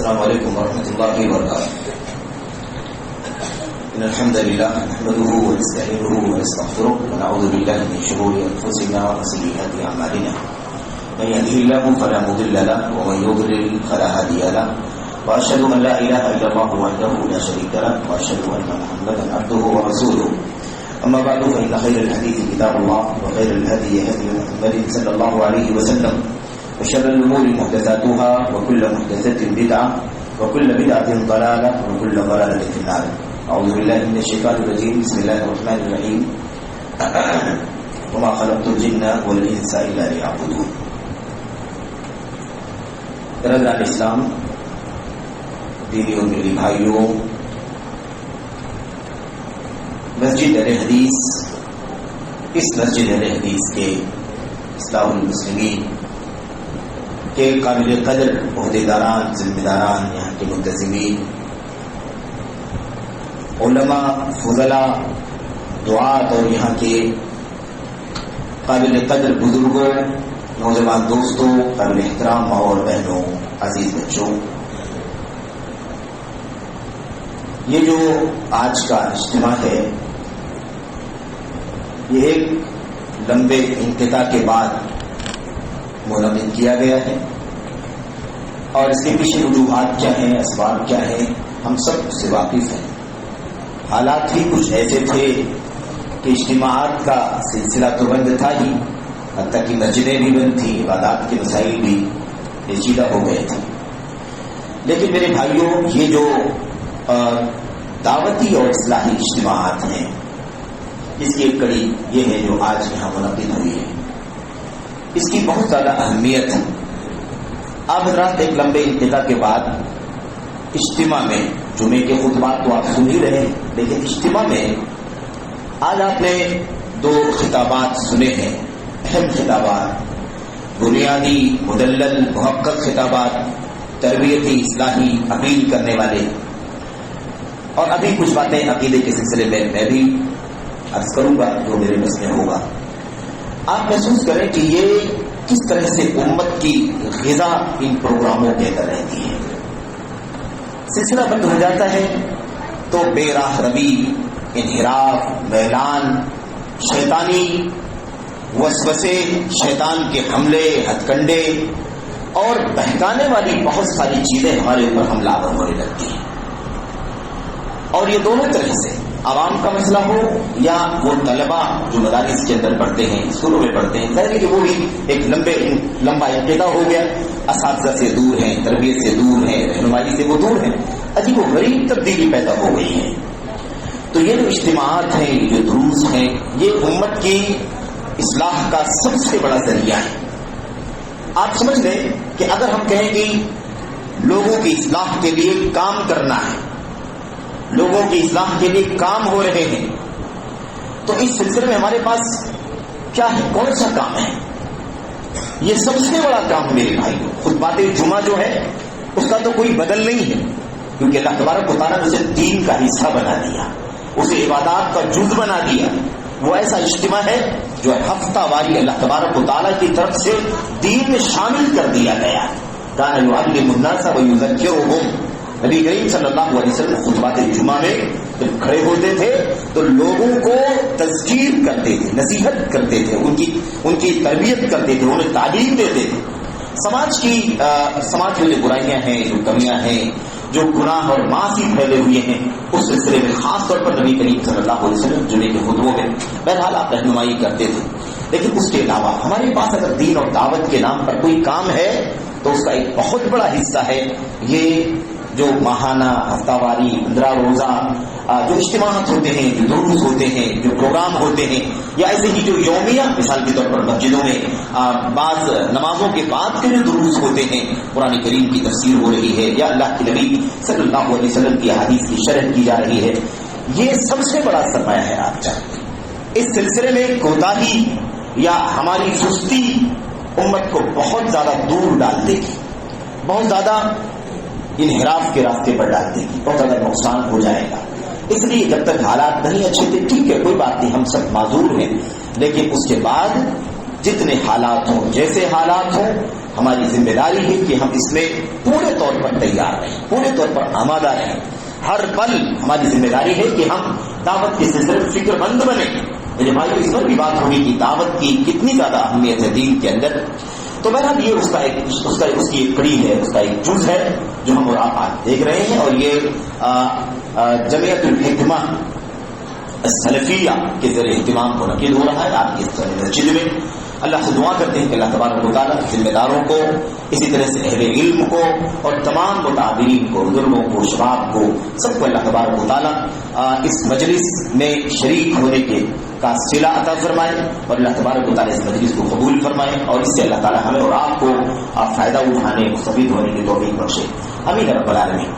السلام علیکم ورحمۃ اللہ وبرکاتہ. ان الحمد لله نحمده ونستعينه ونستغفره ونعوذ بالله من شرور انفسنا وسيئات اعمالنا. من يهده الله فلا مضل له ومن يضلل فلا هادي له. واشهد ان لا اله الا الله وحده لا شريك له واشهد ان محمدا عبده ورسوله. اما بعد فان خير الحديث كتاب الله وخير الهدي هدي محمد صلى الله عليه وسلم وشر الأمور محدثاتها وكل محدثة بدعة وكل بدعة ضلالة وكل ضلالة في النار. أعوذ بالله من الشيطان الرجيم. بسم الله الرحمن الرحيم. وما خلقت الجن والإنس إلا ليعبدون. برادران اسلام، دینی و ملی بھائیوں، مسجد اہل حدیث، اس مسجد اہل حدیث کے اصلاح المسلمین کے قابل قدر عہدیداران، ذمہ داران، یہاں کے منتظمین، علماء، فضلاء، دعات اور یہاں کے قابل قدر بزرگوں، نوجوان دوستوں، قابل احترام ماں اور بہنوں، عزیز بچوں، یہ جو آج کا اجتماع ہے یہ ایک لمبے انقطاع کے بعد منعقد کیا گیا ہے، اور اس کے پیچھے وجوہات کیا ہیں، اسباب کیا ہیں، ہم سب اس سے واقف ہیں. حالات ہی کچھ ایسے تھے کہ اجتماعات کا سلسلہ تو بند تھا ہی، حتیٰ کہ مسجدیں بھی بند تھیں، عبادات کے مسائل بھی پیچیدہ ہو گئے تھے. لیکن میرے بھائیوں، یہ جو دعوتی اور اصلاحی اجتماعات ہیں، اس کی ایک کڑی یہ ہے جو آج یہاں منعقد ہوئی ہے. اس کی بہت زیادہ اہمیت ہے. آپ حضرات ایک لمبے انتقال کے بعد اجتماع میں، جمعے کے خطبات تو آپ سن ہی رہے ہیں، لیکن اجتماع میں آج آپ نے 2 خطابات سنے ہیں، اہم خطابات، بنیادی مدلل محقق خطابات، تربیتی اصلاحی اپیل کرنے والے. اور ابھی کچھ باتیں عقیدے کے سلسلے میں بھی عرض کروں گا جو میرے بس میں ہوگا. آپ محسوس کریں کہ یہ کس طرح سے امت کی غذا ان پروگراموں کے اندر رہتی ہے. سلسلہ بند ہو جاتا ہے تو بے راہ روی، انحراف، میلان، شیطانی وسوسے، شیطان کے حملے، ہتھ کنڈے اور بہکانے والی بہت ساری چیزیں ہمارے اوپر حملہ آور ہونے لگتی ہیں. اور یہ دونوں طرح سے عوام کا مسئلہ ہو یا وہ طلباء جو مدارس کے اندر پڑھتے ہیں، اسکولوں میں پڑھتے ہیں، ظاہر ہے کہ وہ بھی ایک لمبا انقطاع ہو گیا، اساتذہ سے دور ہیں، تربیت سے دور ہیں، رہنمائی سے وہ دور ہیں، عجیب و غریب تبدیلی پیدا ہو گئی ہے. تو یہ جو اجتماعات ہیں، یہ جو دروس ہیں، یہ امت کی اصلاح کا سب سے بڑا ذریعہ ہے. آپ سمجھ لیں کہ اگر ہم کہیں کہ لوگوں کی اصلاح کے لیے کام کرنا ہے، لوگوں کی اصلاح کے لیے کام ہو رہے ہیں، تو اس سلسلے میں ہمارے پاس کیا ہے، کون سا کام ہے؟ یہ سب سے بڑا کام میرے بھائی، خطبات جمعہ جو ہے اس کا تو کوئی بدل نہیں ہے، کیونکہ اللہ تبارک و تعالیٰ نے اسے دین کا حصہ بنا دیا، اسے عبادات کا جز بنا دیا. وہ ایسا اجتماع ہے جو ہفتہ واری اللہ تبارک و تعالیٰ کی طرف سے دین میں شامل کر دیا گیا. کان یعلم الناس ویذکرهم. نبی کریم صلی اللہ علیہ وسلم خطبات جمعہ میں جب کھڑے ہوتے تھے تو لوگوں کو تذکیر کرتے تھے، نصیحت کرتے تھے، ان کی تربیت کرتے تھے، انہیں تعلیم دیتے تھے. سماج میں جو برائیاں ہیں، جو کمیاں ہیں، جو گناہ اور معاصی پھیلے ہوئے ہیں، اس سلسلے میں خاص طور پر نبی کریم صلی اللہ علیہ وسلم جمعے کے خطبوں میں بہرحال آپ رہنمائی کرتے تھے. لیکن اس کے علاوہ ہمارے پاس اگر دین اور دعوت کے نام پر کوئی کام ہے تو اس کا ایک بہت بڑا حصہ ہے یہ جو ماہانہ، ہفتہ واری، 15 روزہ جو اجتماعات ہوتے ہیں، جو دروس ہوتے ہیں، جو پروگرام ہوتے ہیں، یا ایسے ہی جو یومیہ مثال کے طور پر مسجدوں میں بعض نمازوں کے بعد کے جو دروس ہوتے ہیں، قرآن کریم کی تفسیر ہو رہی ہے یا اللہ کے نبی صلی اللہ علیہ وسلم کی احادیث کی شرح کی جا رہی ہے، یہ سب سے بڑا سرمایہ ہے. آپ چاہتے ہیں اس سلسلے میں کوتاہی یا ہماری سستی امت کو بہت زیادہ دور ڈال دے گی، بہت زیادہ انحراف کے راستے پر ڈال دے گی، بہت زیادہ نقصان ہو جائے گا. اس لیے جب تک حالات نہیں اچھے تھے، ٹھیک ہے، کوئی بات نہیں، ہم سب معذور ہیں، لیکن اس کے بعد جتنے حالات ہوں، جیسے حالات ہوں، ہماری ذمہ داری ہے کہ ہم اس میں پورے طور پر تیار رہیں، پورے طور پر آمادہ رہیں. ہر پل ہماری ذمہ داری ہے کہ ہم دعوت کے سلسلے میں فکر مند بنیں. میرے بھائی اس پر بھی بات ہوگی کہ دعوت کی کتنی زیادہ اہمیت ہے دین کے اندر. تو بہرحال یہ اس کی ایک کڑی ہے، اس کا ایک جز ہے جو ہم اور آپ آج دیکھ رہے ہیں. اور یہ جمعیت الحکمہ السلفیہ کے ذریعے اہتمام کو نقل ہو رہا ہے آپ کی مسجد میں. اللہ سے دعا کرتے ہیں کہ اللہ تبارک و تعالیٰ ذمہ داروں کو، اسی طرح سے اہل علم کو اور تمام متعبرین کو، بزرگوں کو، شباب کو، سب کو اللہ تبارک و تعالیٰ اس مجلس میں شریک ہونے کے کا صلہ عطا فرمائے اور اللہ تبارک و تعالیٰ اس مجلس کو قبول فرمائے اور اس سے اللہ تعالیٰ ہمیں اور آپ کو فائدہ اٹھانے، مستفید ہونے کی توفیق بخشے. امین رب العالمین.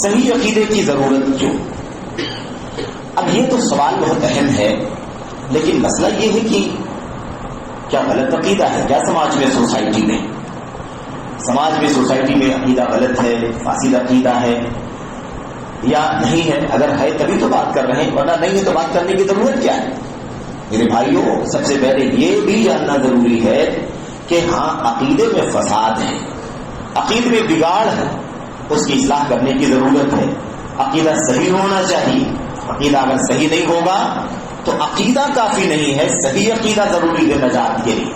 صحیح عقیدے کی ضرورت کیوں؟ اب یہ تو سوال بہت اہم ہے، لیکن مسئلہ یہ ہے کہ کیا غلط عقیدہ ہے؟ کیا سماج میں، سوسائٹی میں عقیدہ غلط ہے، فاسد عقیدہ ہے یا نہیں ہے؟ اگر ہے تبھی تو بات کر رہے ہیں، ورنہ نہیں ہے تو بات کرنے کی ضرورت کیا ہے؟ میرے بھائیوں، سب سے پہلے یہ بھی جاننا ضروری ہے کہ ہاں عقیدے میں فساد ہے، عقیدے میں بگاڑ ہے، اس کی اصلاح کرنے کی ضرورت ہے. عقیدہ صحیح ہونا چاہیے. عقیدہ اگر صحیح نہیں ہوگا تو عقیدہ کافی نہیں ہے، صحیح عقیدہ ضروری ہے نجات کے لیے.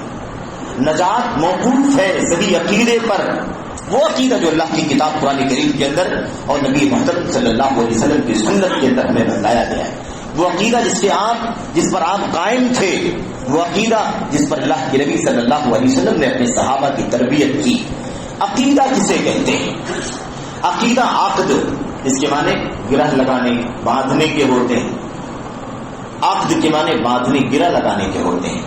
نجات موقوف ہے صحیح عقیدے پر. وہ عقیدہ جو اللہ کی کتاب قرآن کریم کے اندر اور نبی محمد صلی اللہ علیہ وسلم کی سنت کے اندر ہمیں بتلایا گیا ہے. وہ عقیدہ جس پر آپ قائم تھے، وہ عقیدہ جس پر اللہ کے نبی صلی اللہ علیہ وسلم نے اپنے صحابہ کی تربیت کی. عقیدہ کسے کہتے ہیں؟ عقیدہ عقد، اس کے معنی گرہ لگانے، باندھنے کے ہوتے ہیں. عقد کے معنی باندھنے، گرہ لگانے کے ہوتے ہیں.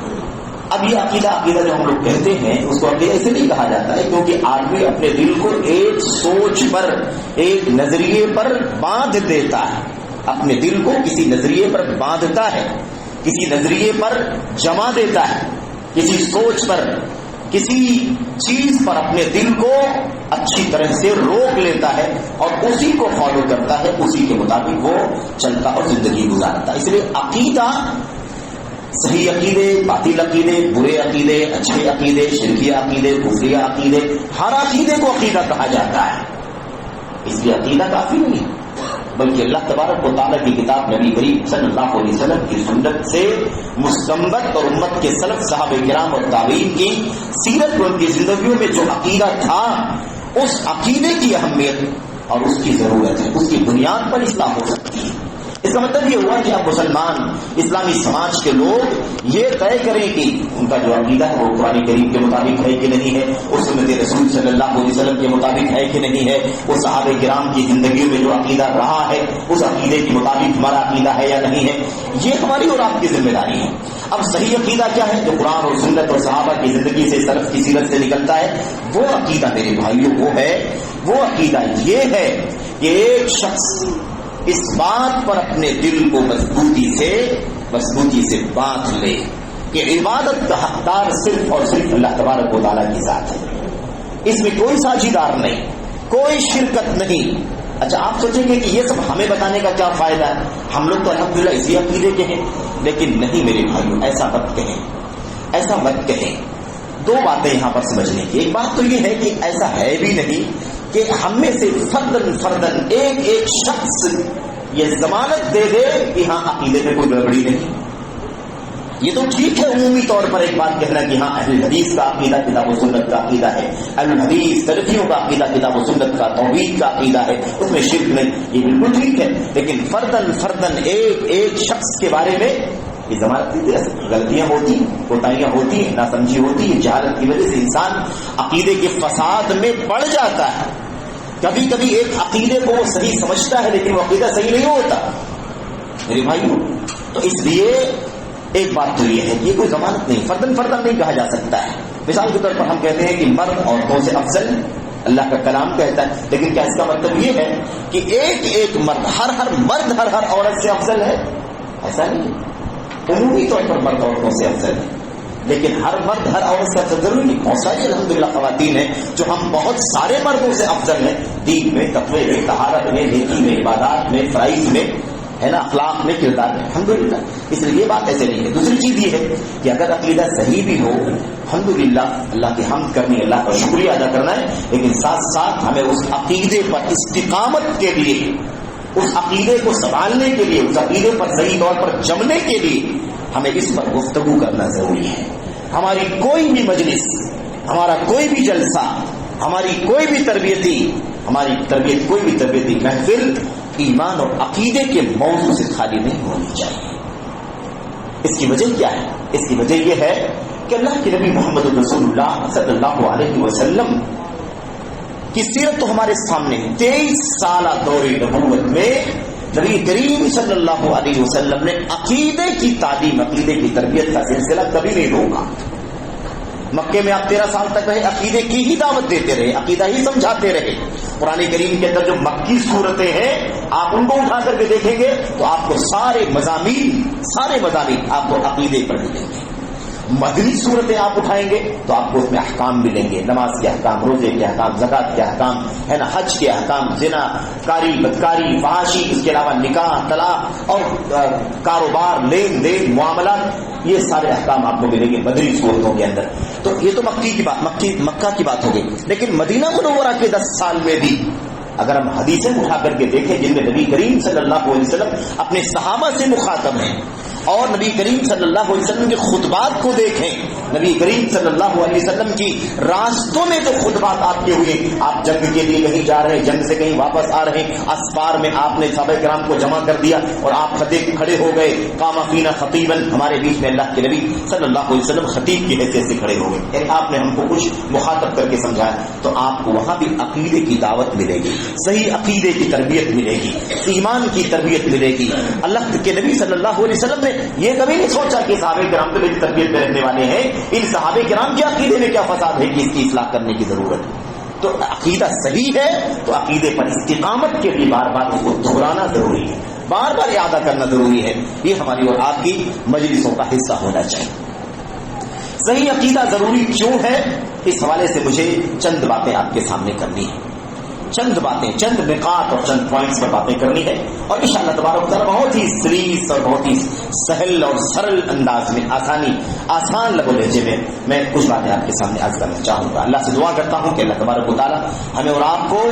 اب یہ عقیدہ جو ہم لوگ کہتے ہیں اس کو عقیدہ اسے نہیں کہا جاتا ہے کیونکہ آدمی اپنے دل کو ایک سوچ پر، ایک نظریے پر باندھ دیتا ہے. اپنے دل کو کسی نظریے پر باندھتا ہے، کسی نظریے پر جما دیتا ہے، کسی سوچ پر، کسی چیز پر اپنے دل کو اچھی طرح سے روک لیتا ہے اور اسی کو فالو کرتا ہے، اسی کے مطابق وہ چلتا اور زندگی گزارتا. اس لیے عقیدہ، صحیح عقیدے، باطل عقیدے، برے عقیدے، اچھے عقیدے، شرکیہ عقیدے، کفریہ عقیدے، ہر عقیدے کو عقیدہ کہا جاتا ہے. اس لیے عقیدہ کافی نہیں بلکہ اللہ تبارک و تعالیٰ کی کتاب نبی کریم صلی اللہ علیہ وسلم کی سنت سے مستنبط اور امت کے سلف صحابہ کرام اور تابعین کی سیرت اور ان کی زندگیوں میں جو عقیدہ تھا، اس عقیدے کی اہمیت اور اس کی ضرورت ہے. اس کی بنیاد پر اصلاح ہو سکتی ہے. اس کا مطلب یہ ہوا کہ اب مسلمان، اسلامی سماج کے لوگ یہ طے کریں کہ ان کا جو عقیدہ ہے وہ قرآن کریم کے مطابق ہے کہ نہیں ہے، اور سنت رسول صلی اللہ علیہ وسلم کے مطابق ہے کہ نہیں ہے، وہ صحابہ کرام کی زندگیوں میں جو عقیدہ رہا ہے اس عقیدے کے مطابق ہمارا عقیدہ ہے یا نہیں ہے. یہ ہماری اور آپ کی ذمہ داری ہے. اب صحیح عقیدہ کیا ہے؟ جو قرآن اور سنت اور صحابہ کی زندگی سے، سلف کی سیرت سے نکلتا ہے، وہ عقیدہ میرے بھائیوں وہ ہے، وہ عقیدہ یہ ہے کہ ایک شخص اس بات پر اپنے دل کو مضبوطی سے باندھ لے کہ عبادت کا حقدار صرف اور صرف اللہ تبارک و تعالیٰ کی ذات ہے. اس میں کوئی ساجیدار نہیں، کوئی شرکت نہیں. اچھا آپ سوچیں گے کہ یہ سب ہمیں بتانے کا کیا فائدہ ہے؟ ہم لوگ تو الحمدللہ اسی عقیدے کے ہیں. لیکن نہیں میرے بھائیوں، ایسا مت کہیں، ایسا مت کہیں. دو باتیں یہاں پر سمجھنے کی. ایک بات تو یہ ہے کہ ایسا ہے بھی نہیں کہ ہم میں سے فردن ایک شخص یہ ضمانت دے دے کہ ہاں عقیدے میں کوئی گڑبڑی نہیں. یہ تو ٹھیک ہے عمومی طور پر ایک بات کہنا کہ ہاں اہل حدیث کا عقیدہ کتاب و سنت کا عقیدہ ہے، اہل حدیث سلفیوں کا عقیدہ کتاب و سنت کا توحید کا عقیدہ ہے، اس میں شرک نہیں، یہ بالکل ٹھیک ہے. لیکن فردن ایک شخص کے بارے میں یہ ضمانت نہیں دے سکتی. غلطیاں ہوتی ہیں، کوتاہیاں ہوتی ہیں، ناسمجھی ہوتی ہے، جہالت کی وجہ سے انسان عقیدے کے فساد میں پڑ جاتا ہے. کبھی کبھی ایک عقیدے کو وہ صحیح سمجھتا ہے لیکن وہ عقیدہ صحیح نہیں ہوتا میرے بھائیوں. تو اس لیے ایک بات تو یہ ہے کہ یہ کوئی ضمانت نہیں، فردن نہیں کہا جا سکتا ہے. مثال کے طور پر ہم کہتے ہیں کہ مرد عورتوں سے افضل، اللہ کا کلام کہتا ہے، لیکن کیا اس کا مطلب یہ ہے کہ ایک مرد ہر مرد ہر عورت سے افضل ہے؟ ایسا نہیں. عمومی طور پر مرد عورتوں سے افضل ہے، لیکن ہر مرد ہر عورت سے افضل ضروری نہیں. بہت ساری الحمدللہ خواتین ہیں جو ہم بہت سارے مردوں سے افضل ہیں، دین میں، تقوی میں، طہارت میں، نیکی میں، عبادات میں، فرائض میں. ہے نا, اخلاق میں, کردار میں, الحمدللہ. اس لیے یہ بات ایسے نہیں ہے. دوسری چیز یہ ہے کہ اگر عقیدہ صحیح بھی ہو, الحمدللہ, اللہ کی حمد کرنی, اللہ کا شکریہ ادا کرنا ہے, لیکن ساتھ ساتھ ہمیں اس عقیدے پر استقامت کے لیے, اس عقیدے کو سنبھالنے کے لیے, اس عقیدے پر صحیح طور پر جمنے کے لیے ہمیں اس پر گفتگو کرنا ضروری ہے. ہماری کوئی بھی مجلس, ہمارا کوئی بھی جلسہ, ہماری کوئی بھی تربیتی محفل ایمان اور عقیدے کے موضوع سے خالی نہیں ہونی چاہیے. اس کی وجہ کیا ہے؟ اس کی وجہ یہ ہے کہ اللہ کے نبی محمد رسول اللہ صلی اللہ علیہ وسلم کی سیرت تو ہمارے سامنے. 23 سالہ دور نبوت میں نبی کریم صلی اللہ علیہ وسلم نے عقیدے کی تعلیم, عقیدے کی تربیت کا سلسلہ کبھی نہیں روکا. مکے میں آپ 13 سال تک رہے, عقیدے کی ہی دعوت دیتے رہے, عقیدہ ہی سمجھاتے رہے. قرآن کریم کے اندر جو مکی صورتیں ہیں, آپ ان کو اٹھا کر کے دیکھیں گے تو آپ کو سارے مضامین آپ کو عقیدے پر ملیں گے. مدنی صورتیں آپ اٹھائیں گے تو آپ کو اس میں احکام ملیں گے, نماز کے احکام, روزے کے احکام, زکات کے احکام, ہے نا, حج کے احکام, زنا, کاری, بدکاری, فحاشی, اس کے علاوہ نکاح, طلاق اور کاروبار, لین دین, معاملات, یہ سارے احکام آپ کو ملیں گے مدنی صورتوں کے اندر. تو یہ تو مکہ کی بات ہوگی. لیکن مدینہ منورہ کے 10 سال میں بھی اگر ہم حدیثیں اٹھا کر کے دیکھیں جن میں نبی کریم صلی اللہ علیہ وسلم اپنے صحابہ سے مخاطب ہیں, اور نبی کریم صلی اللہ علیہ وسلم کے خطبات کو دیکھیں, نبی کریم صلی اللہ علیہ وسلم کی راستوں میں جو خطبات آپ کے ہوئے, آپ جنگ کے لیے کہیں جا رہے ہیں, جنگ سے کہیں واپس آ رہے ہیں, اسفار میں آپ نے صحابہ کرام کو جمع کر دیا اور آپ کھڑے ہو گئے, قام فینا خطیبا, ہمارے بیچ میں اللہ کے نبی صلی اللہ علیہ وسلم خطیب کی حیثیت سے کھڑے ہو گئے, یعنی آپ نے ہم کو کچھ مخاطب کر کے سمجھایا, تو آپ کو وہاں بھی عقیدے کی دعوت ملے گی, صحیح عقیدے کی تربیت ملے گی, ایمان کی تربیت ملے گی. اللہ کے نبی صلی اللہ علیہ وسلم نے یہ کبھی نہیں سوچا کہ صحابہ کرام تو میری تربیت میں رہنے والے ہیں, ان صحابہ کرام کے عقیدے میں کیا فساد ہے کہ اس کی اصلاح کرنے کی ضرورت ہے. تو عقیدہ صحیح ہے تو عقیدے پر استقامت کے لیے بار بار اس کو دہرانا ضروری ہے, بار بار اعادہ کرنا ضروری ہے. یہ ہماری اور آپ کی مجلسوں کا حصہ ہونا چاہیے. صحیح عقیدہ ضروری کیوں ہے, اس حوالے سے مجھے چند باتیں آپ کے سامنے کرنی ہیں, چند نقاط اور چند پوائنٹس پر باتیں کرنی ہے, اور انشاءاللہ تبارک و تعالی بہت ہی سلیس اور بہت ہی سہل اور سرل انداز میں, آسان لب و لہجے میں کچھ باتیں آپ کے سامنے عرض کرنا چاہوں گا. اللہ سے دعا کرتا ہوں کہ اللہ تبارک و تعالی ہمیں اور آپ کو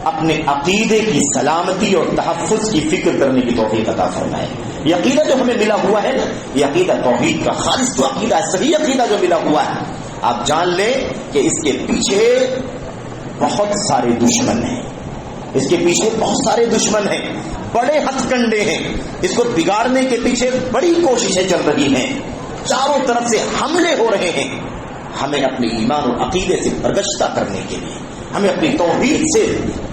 اپنے عقیدے کی سلامتی اور تحفظ کی فکر کرنے کی توفیق عطا فرمائے. یہ عقیدہ جو ہمیں ملا ہوا ہے نا, یہ عقیدہ توحید کا خالص تو عقیدہ ہے, صحیح عقیدہ جو ملا ہوا ہے, آپ جان لیں کہ اس کے پیچھے بہت سارے دشمن ہیں, اس کے پیچھے بہت سارے دشمن ہیں, بڑے ہتھ کنڈے ہیں, اس کو بگاڑنے کے پیچھے بڑی کوششیں چل رہی ہیں, چاروں طرف سے حملے ہو رہے ہیں. ہمیں اپنے ایمان اور عقیدے سے برگشتہ کرنے کے لیے, ہمیں اپنی توحید سے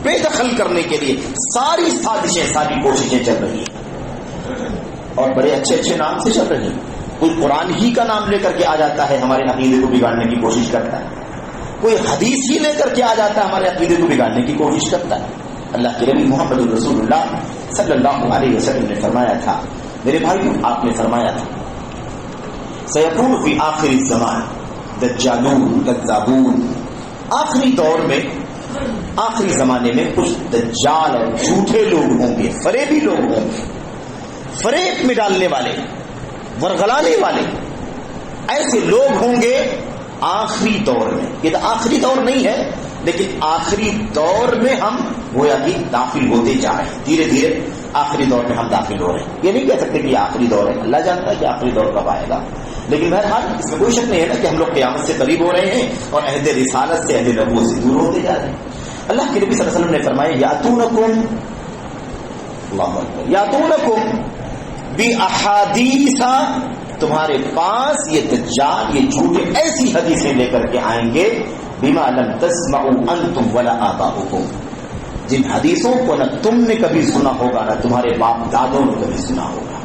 بے دخل کرنے کے لیے ساری سازشیں, ساری کوششیں چل رہی ہیں, اور بڑے اچھے نام سے چل رہی ہیں. کوئی قرآن ہی کا نام لے کر کے آ جاتا ہے, ہمارے عقیدے کو بگاڑنے کی کوشش کرتا ہے. کوئی حدیث ہی لے کر کے آ جاتا ہے, ہمارے عقیدے کو بگاڑنے کی کوشش کرتا ہے. اللہ کے نبی محمد رسول اللہ صلی اللہ علیہ وسلم نے فرمایا تھا, میرے بھائیو, آپ نے فرمایا تھا, سیکون فی آخر الزمان دجالون کذابون, آخری دور میں, آخری زمانے میں کچھ دجال اور جھوٹے لوگ ہوں گے, فریبی لوگ ہوں گے, فریب میں ڈالنے والے, ورغلانے والے, ایسے لوگ ہوں گے آخری دور میں. یہ تو آخری دور نہیں ہے, لیکن آخری دور میں ہم گویا کہ داخل ہوتے جا رہے ہیں, دھیرے دھیرے آخری دور میں ہم داخل ہو رہے ہیں. یہ نہیں کہہ سکتے کہ یہ آخری دور ہے, اللہ جانتا ہے کہ آخری دور کب آئے گا, لیکن بہرحال اس میں کوئی شک نہیں ہے نا کہ ہم لوگ قیامت سے قریب ہو رہے ہیں اور عہد رسالت سے, عہد نبوت سے دور ہوتے جا رہے ہیں. اللہ کے نبی صلی اللہ علیہ وسلم نے فرمایا, یاتونکم, اللہ اکبر, یاتونکم باحادیث, تمہارے پاس یہ دجال, یہ جھوٹے ایسی حدیثیں لے کر کے آئیں گے, بما لم تسمعوا انتم ولا آباؤکم, جن حدیثوں کو نہ تم نے کبھی سنا ہوگا نہ تمہارے باپ دادوں نے کبھی سنا ہوگا.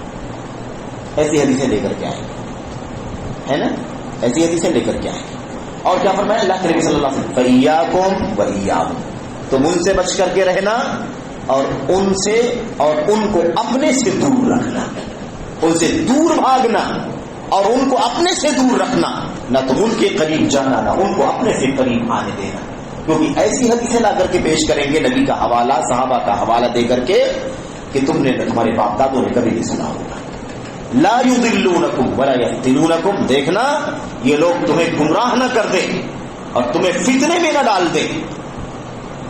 ایسی حدیثیں لے کر کے آئیں گے, ہے نا, ایسی حدیثیں لے کر کے آئیں گے. اور کیا فرمایا اللہ کے نبی صلی اللہ علیہ وسلم, فَإِيَّاكُمْ وَإِيَّاهُمْ, تم ان سے بچ کر کے رہنا اور ان سے, اور ان کو اپنے سے دور رکھنا, ان سے دور بھاگنا اور ان کو اپنے سے دور رکھنا, نہ تم ان کے قریب جانا نہ ان کو اپنے سے قریب آنے دینا. کیونکہ ایسی حدیثیں لا کر کے پیش کریں گے, نبی کا حوالہ, صحابہ کا حوالہ دے کر کے, کہ تم نے تمہارے باپ دادوں نے کبھی نہیں سنا ہوگا. لا یضلونکم ولا یفتنونکم، دیکھنا یہ لوگ تمہیں گمراہ نہ کر دیں اور تمہیں فتنے میں نہ ڈال دیں.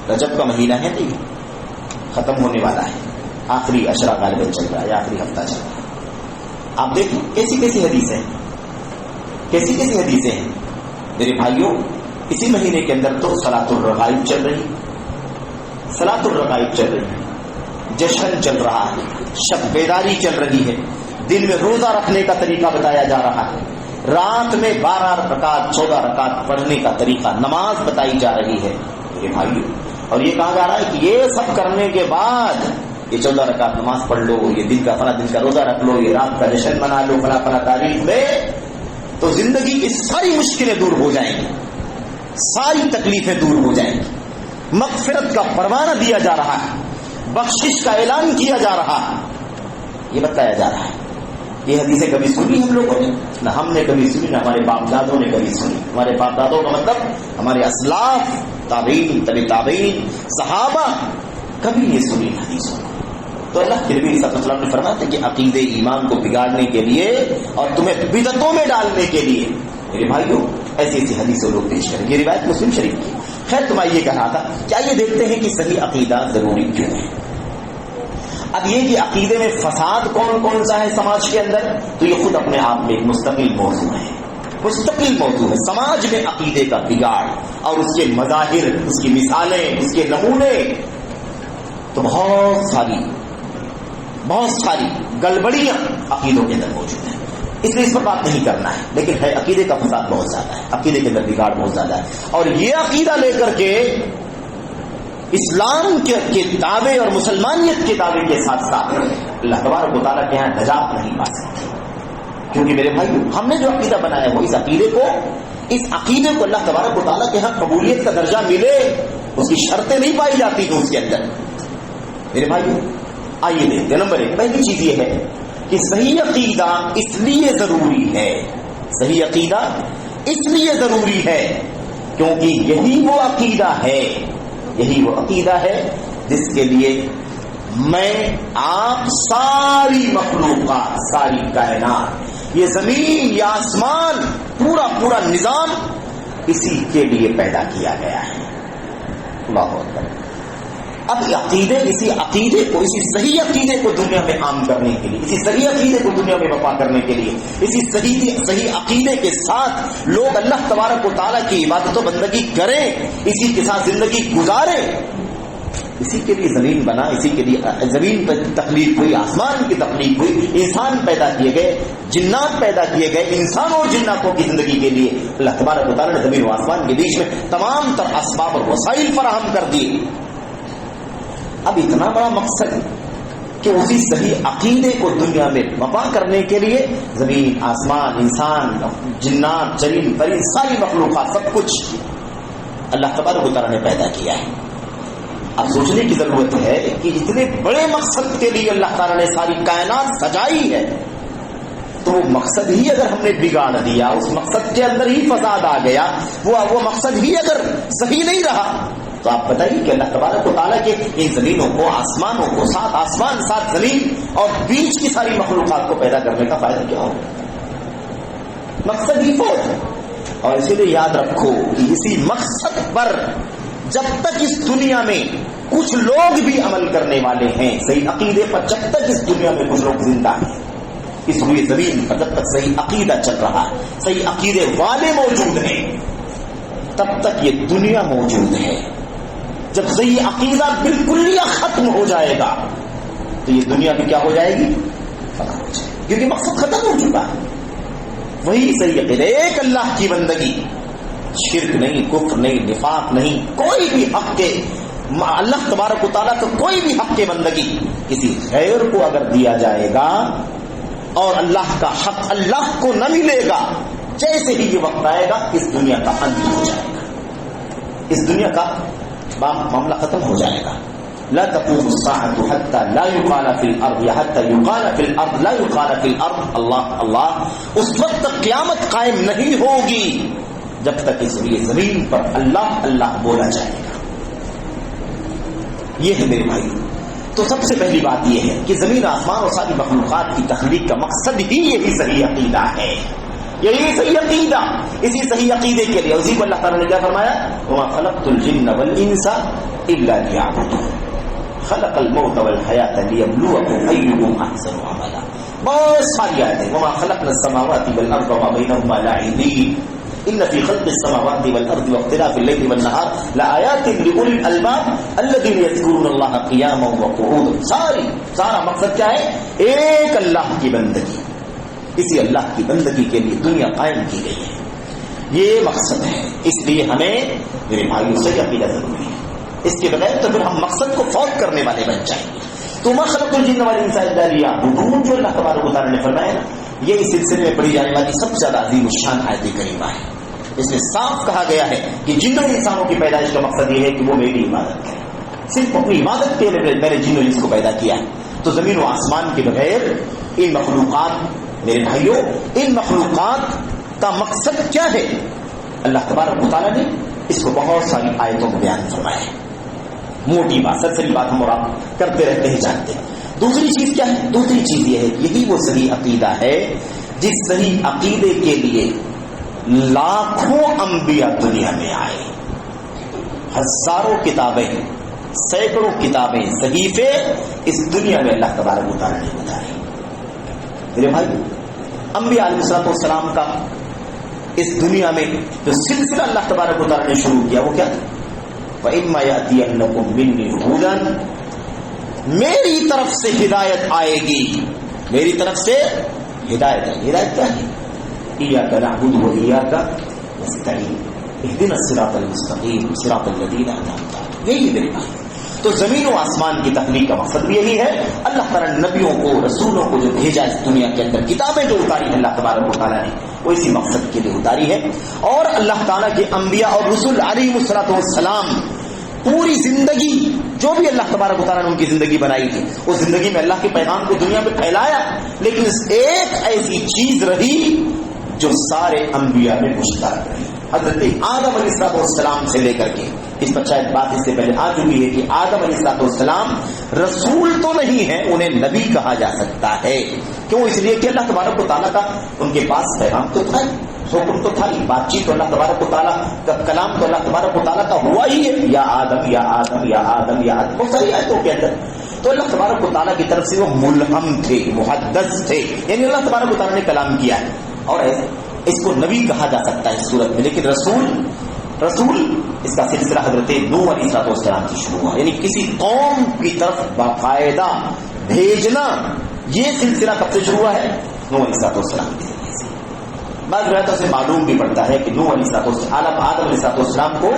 رجب کا مہینہ ہے نہیں، ختم ہونے والا ہے، آخری عشرہ غالباً چل رہا ہے، آخری ہفتہ چل رہا ہے. آپ دیکھیں کیسی کیسی حدیثیں ہیں، کیسی کیسی حدیثیں ہیں میرے بھائیوں. اسی مہینے کے اندر تو صلاۃ الرغائب چل رہی، صلاۃ الرغائب چل رہی ہے، جشن چل رہا ہے، شب بیداری چل رہی ہے، دن میں روزہ رکھنے کا طریقہ بتایا جا رہا ہے، رات میں 12 رکعات 14 رکعات پڑھنے کا طریقہ، نماز بتائی جا رہی ہے میرے بھائیوں. اور یہ کہا جا رہا ہے کہ یہ سب کرنے کے بعد یہ 14 رکعت نماز پڑھ لو، یہ دن کا فلاں دن کا روزہ رکھ لو، یہ رات کا جشن منا لو فلاں فلاں تاریخ میں، تو زندگی کی ساری مشکلیں دور ہو جائیں گی، ساری تکلیفیں دور ہو جائیں گی، مغفرت کا پروانہ دیا جا رہا ہے، بخشش کا اعلان کیا جا رہا ہے، یہ بتایا جا رہا ہے. یہ حدیثیں کبھی سنی ہم لوگوں نے؟ نہ ہم نے کبھی سنی، نہ ہمارے باپ دادوں نے کبھی سنی. ہمارے باپ دادوں کا مطلب ہمارے اسلاف، تابعین، تبع تابعین، صحابہ کبھی یہ سنی حدیثوں. تو اللہ کے نبی صلی اللہ علیہ وسلم نے فرمایا کہ عقیدے ایمان کو بگاڑنے کے لیے اور تمہیں بدعتوں میں ڈالنے کے لیے میرے بھائیوں ایسی ایسی حدیثیں لوگ پیش کریں. یہ روایت مسلم شریف کی. خیر تمہیں یہ کہا تھا کیا یہ دیکھتے ہیں کہ صحیح عقیدہ ضروری کیوں ہے. اب یہ کہ عقیدے میں فساد کون کون سا ہے سماج کے اندر، تو یہ خود اپنے آپ میں ایک مستقل موضوع ہے، مستقل موضوع ہے. سماج میں عقیدے کا بگاڑ اور اس کے مظاہر، اس کی مثالیں، اس کے نمونے تو بہت ساری گڑبڑیاں عقیدوں کے اندر موجود ہیں. اس لیے اس پر بات نہیں کرنا ہے، لیکن ہے عقیدے کا فساد بہت زیادہ ہے، عقیدے کے اندر بگاڑ بہت زیادہ ہے. اور یہ عقیدہ لے کر کے اسلام کے دعوے اور مسلمانیت کے دعوے کے ساتھ ساتھ اللہ تبارک و تعالیٰ کے یہاں نجات نہیں پا سکتے. کیونکہ میرے بھائی ہم نے جو عقیدہ بنایا ہے وہ اس عقیدے کو اللہ تبارک و تعالیٰ کے یہاں قبولیت کا درجہ ملے، اس کی شرطیں نہیں پائی جاتی ہیں اس کے اندر. میرے بھائی آئیے دیکھتے ہیں. نمبر 1 پہلی چیز یہ ہے کہ صحیح عقیدہ اس لیے ضروری ہے، صحیح عقیدہ اس لیے ضروری ہے کیونکہ یہی وہ عقیدہ ہے جس کے لیے میں آپ ساری مخلوقات، ساری کائنات، یہ زمین یا آسمان، پورا نظام اسی کے لیے پیدا کیا گیا ہے. اللہ اکبر. اب اسی صحیح عقیدے کو دنیا میں عام کرنے کے لیے، اسی صحیح عقیدے کو دنیا میں وفا کرنے کے لیے، اسی صحیح عقیدے کے ساتھ لوگ اللہ تبارک و تعالیٰ کی عبادت و بندگی کریں، اسی کے ساتھ زندگی گزاریں، اسی کے لیے زمین بنا، اسی کے لیے زمین پر تخلیق ہوئی، آسمان کی تخلیق ہوئی، انسان پیدا کیے گئے، جنات پیدا کیے گئے. انسانوں اور جناتوں کی زندگی کے لیے اللہ تبارک و تعالیٰ نے زمین و آسمان کے بیچ میں تمام تر اسباب اور وسائل فراہم کر دیے. اب اتنا بڑا مقصد کہ اسی صحیح عقیدے کو دنیا میں وفا کرنے کے لیے زمین، آسمان، انسان، جنات، چرند پرند، ساری مخلوقات، سب کچھ اللہ تبارک و تعالیٰ نے پیدا کیا ہے. اب سوچنے کی ضرورت ہے کہ اتنے بڑے مقصد کے لیے اللہ تعالیٰ نے ساری کائنات سجائی ہے، تو وہ مقصد ہی اگر ہم نے بگاڑ دیا، اس مقصد کے اندر ہی فساد آ گیا، وہ مقصد ہی اگر صحیح نہیں رہا، تو آپ بتائیے کہ اللہ تبارک و تعالیٰ کے ان زمینوں کو، آسمانوں کو، 7 آسمان 7 زمین اور بیچ کی ساری مخلوقات کو پیدا کرنے کا فائدہ کیا ہوگا؟ مقصد ہی فوت ہے. اور اسی لیے یاد رکھو کہ اسی مقصد پر جب تک اس دنیا میں کچھ لوگ بھی عمل کرنے والے ہیں صحیح عقیدے پر، جب تک اس دنیا میں کچھ لوگ زندہ ہیں، اس ہوئی زمین پر جب تک صحیح عقیدہ چل رہا ہے، صحیح عقیدے والے موجود ہیں، تب تک یہ دنیا موجود ہے. جب صحیح عقیدہ بالکل ختم ہو جائے گا تو یہ دنیا بھی کیا ہو جائے گی؟ ختم ہو جائے گی، کیونکہ مقصد ختم ہو چکا ہے. وہی صحیح عقیدہ، ایک اللہ کی بندگی، شرک نہیں، کفر نہیں، نفاق نہیں، کوئی بھی حق کے اللہ تبارک و تعالیٰ کو کوئی بھی حق کے بندگی کسی غیر کو اگر دیا جائے گا اور اللہ کا حق اللہ کو نہ ملے گا، جیسے ہی یہ وقت آئے گا اس دنیا کا انت ہو جائے گا، اس دنیا کا معاملہ ختم ہو جائے گا. لا تقوم الساعة حتى لا يقال في الارض یا حتى يقال في الارض لا يقال في الارض. اللہ اللہ، اس وقت تک قیامت قائم نہیں ہوگی جب تک اس زمین پر اللہ اللہ بولا جائے گا. یہ ہے میرے بھائی تو سب سے پہلی بات یہ ہے کہ زمین آسمان اور ساری مخلوقات کی تخلیق کا مقصد ہی یہی صحیح عقیدہ ہے، یہی صحیح عقیدہ. اسی صحیح عقیدے کے لیے اسی کو اللہ تعالیٰ نے کیا فرمایا؟ وما خلقت الجن والانس الا ليعبدون خلق الموت والحیات لیبلوکم ایکم احسن عملا. بہت ساری آیتیں. وما خلقنا السماوات والارض وما بینہما لاعبین ان فی خلق السماوات والارض واختلاف الليل والنهار لآیات لأولی الالباب الذین یذکرون اللہ قیاما وقعودا. سارا مقصد کیا ہے؟ ایک اللہ کی بندگی. اسی اللہ کی بندگی کے لیے دنیا قائم کی گئی ہے، یہ مقصد ہے. اس لیے ہمیں میرے بھائیوں سے عقیدہ ضروری ہے. اس کے بغیر تو پھر ہم مقصد کو فوت کرنے والے بن جائیں گے. تو ما خلقت الجن والانس الا ليعبدون جو اللہ تبارک و تعالیٰ نے فرمایا نا، یہ اس سلسلے میں پڑھی جانے والی سب سے زیادہ عظیم الشان آیت کریمہ ہے. اس میں صاف کہا گیا ہے کہ جنوں انسانوں کی پیدائش کا مقصد یہ ہے کہ وہ میری عبادت کریں. صرف اپنی عبادت کے لیے میں نے جن و انس کو پیدا کیا ہے. تو زمین و آسمان کے بغیر ان مخلوقات، میرے بھائیوں، ان مخلوقات کا مقصد کیا ہے؟ اللہ تبارک و تعالیٰ نے اس کو بہت ساری آیتوں میں بیان فرمایا ہے. موٹی بات، سرسری بات ہم اور آپ کرتے رہتے ہیں، جانتے ہیں. دوسری چیز کیا ہے؟ دوسری چیز یہ ہے کہ یہی وہ صحیح عقیدہ ہے جس صحیح عقیدے کے لیے لاکھوں انبیاء دنیا میں آئے. ہزاروں کتابیں، سینکڑوں کتابیں، صحیفے اس دنیا میں اللہ تبارک و تعالیٰ نے بتائے. میرے بھائی، انبیاء علیہ الصلوۃ والسلام کا اس دنیا میں جو سلسلہ اللہ تبارک و تعالیٰ نے شروع کیا وہ کیا تھا؟ وَإِمَّا يَأْتِيَنَّكُم مِّنِّي هُدًى، میری طرف سے ہدایت آئے گی. میری طرف سے ہدایت ہے. ہدایت کیا ہے؟ إِيَّاكَ نَعْبُدُ وَإِيَّاكَ نَسْتَعِينُ اهْدِنَا الصِّرَاطَ الْمُسْتَقِيمَ صِرَاطَ الَّذِينَ أَنْعَمْتَ عَلَيْهِمْ. یہی میرے بھائی. تو زمین و آسمان کی تخلیق کا مقصد بھی یہی ہے. اللہ تعالیٰ نے نبیوں کو، رسولوں کو جو بھیجا اس دنیا کے اندر، کتابیں جو اتاری ہیں اللہ تبارک و تعالیٰ نے، وہ اسی مقصد کے لیے اتاری ہے. اور اللہ تعالیٰ کے انبیاء اور رسول علیہ الصلوۃ والسلام پوری زندگی جو بھی اللہ تبارک و تعالیٰ نے ان کی زندگی بنائی تھی، اس زندگی میں اللہ کے پیغام کو دنیا میں پھیلایا. لیکن ایک ایسی چیز رہی جو سارے انبیاء میں مشترک رہی. حضرت آدم علیہ السلام سے لے کر کے، اس پر شاید بات اس سے پہلے آ چکی ہے کہ آدم علیہ السلام رسول تو نہیں ہے، انہیں نبی کہا جا سکتا ہے. کیوں؟ اس لیے کہ اللہ تبارک و تعالیٰ کا ان کے پاس پیغام تو تھا، حکم تو تھا، بات چیت تو اللہ تبارک و تعالیٰ کا، کلام تو اللہ تبارک و تعالیٰ کا ہوا ہی ہے. یا آدم یا آدم یا آدم یا آدم، بہت ساری آیتوں کے اندر. تو اللہ تبارک و تعالیٰ کی طرف سے وہ ملہم تھے، محدث تھے، یعنی اللہ تبارک و تعالیٰ نے کلام کیا ہے. اور اس کو نبی کہا جا سکتا ہے اس صورت میں. لیکن رسول اس کا سلسلہ حضرت نوح علیہ السلام سے شروع ہوا، یعنی کسی قوم کی طرف باقاعدہ بھیجنا. یہ سلسلہ کب سے شروع ہوا ہے؟ نوح علیہ السلام کے ذریعے سے. بعض روایتوں سے معلوم بھی پڑتا ہے کہ نوح علیہ آدم علیہ السلام کو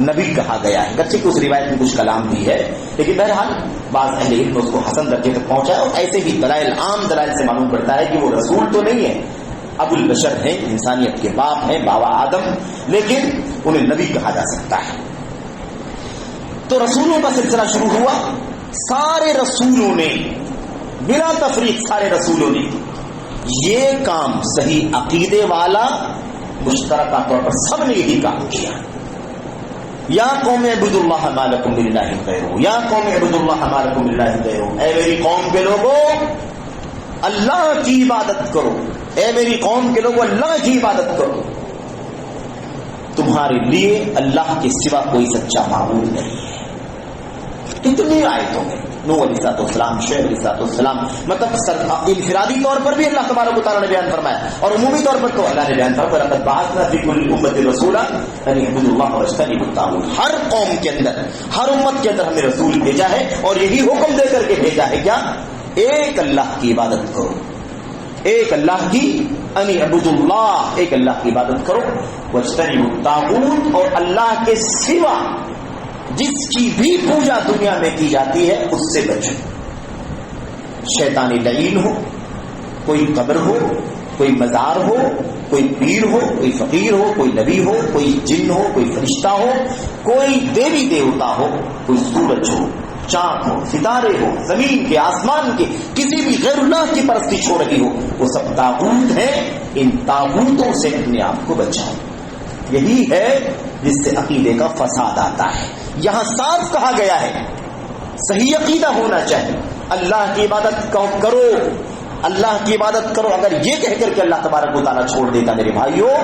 نبی کہا گیا ہے. گرچہ کہ اس روایت میں کچھ کلام بھی ہے، لیکن بہرحال بعض اہل علم نے اس کو حسن درجے تک پہنچایا. اور ایسے بھی دلائل، عام دلائل سے معلوم پڑتا ہے کہ وہ رسول تو نہیں ہے، ابو البشر ہیں، انسانیت کے باپ ہیں، بابا آدم، لیکن انہیں نبی کہا جا سکتا ہے. تو رسولوں کا سلسلہ شروع ہوا. سارے رسولوں نے بلا تفریق، سارے رسولوں نے یہ کام صحیح عقیدے والا مشترکہ طور پر سب نے یہی کام کیا. یا قوم اعبدوا اللہ ما لکم من الہ غیرہ، یا قوم اعبدوا اللہ ما لکم من الہ غیرہ، اے میری قوم کے لوگوں اللہ کی عبادت کرو، اے میری قوم کے لوگوں اللہ کی عبادت کرو. تمہارے لیے اللہ کے سوا کوئی سچا معبود نہیں ہے. کتنی آیتوں میں نوح علیہ السلام، شعیب علیہ السلام، مطلب انفرادی طور پر بھی اللہ تبارک و تعالیٰ نے بیان فرمایا، اور عمومی طور پر تو اللہ نے بیان فرمایا لقد بعثنا فی کل امۃ رسولا ان اعبدوا اللہ واجتنبوا الطاغوت. ہر قوم کے اندر، ہر امت کے اندر ہم نے رسول بھیجا ہے، اور یہی حکم دے کر کے بھیجا ہے، کیا؟ ایک اللہ کی عبادت کرو، ایک اللہ کی، ان اعبدوا اللہ، ایک اللہ کی عبادت کرو، واجتنبوا الطاغوت، اور اللہ کے سوا جس کی بھی پوجا دنیا میں کی جاتی ہے اس سے بچو. شیطانی لعین ہو، کوئی قبر ہو، کوئی مزار ہو، کوئی پیر ہو، کوئی فقیر ہو، کوئی نبی ہو، کوئی جن ہو، کوئی فرشتہ ہو، کوئی دیوی دیوتا ہو، کوئی سورج ہو، چاند ہو، ستارے ہو، زمین کے، آسمان کے، کسی بھی غیر اللہ کی پرستش ہو رہی ہو، وہ سب طاغوت ہیں. ان طاغوتوں سے اپنے آپ کو بچاؤ. یہی ہے جس سے عقیدے کا فساد آتا ہے. یہاں صاف کہا گیا ہے صحیح عقیدہ ہونا چاہیے. اللہ کی عبادت کرو، اللہ کی عبادت کرو. اگر یہ کہہ کر کے اللہ تبارک و تعالیٰ چھوڑ دیتا میرے بھائیوں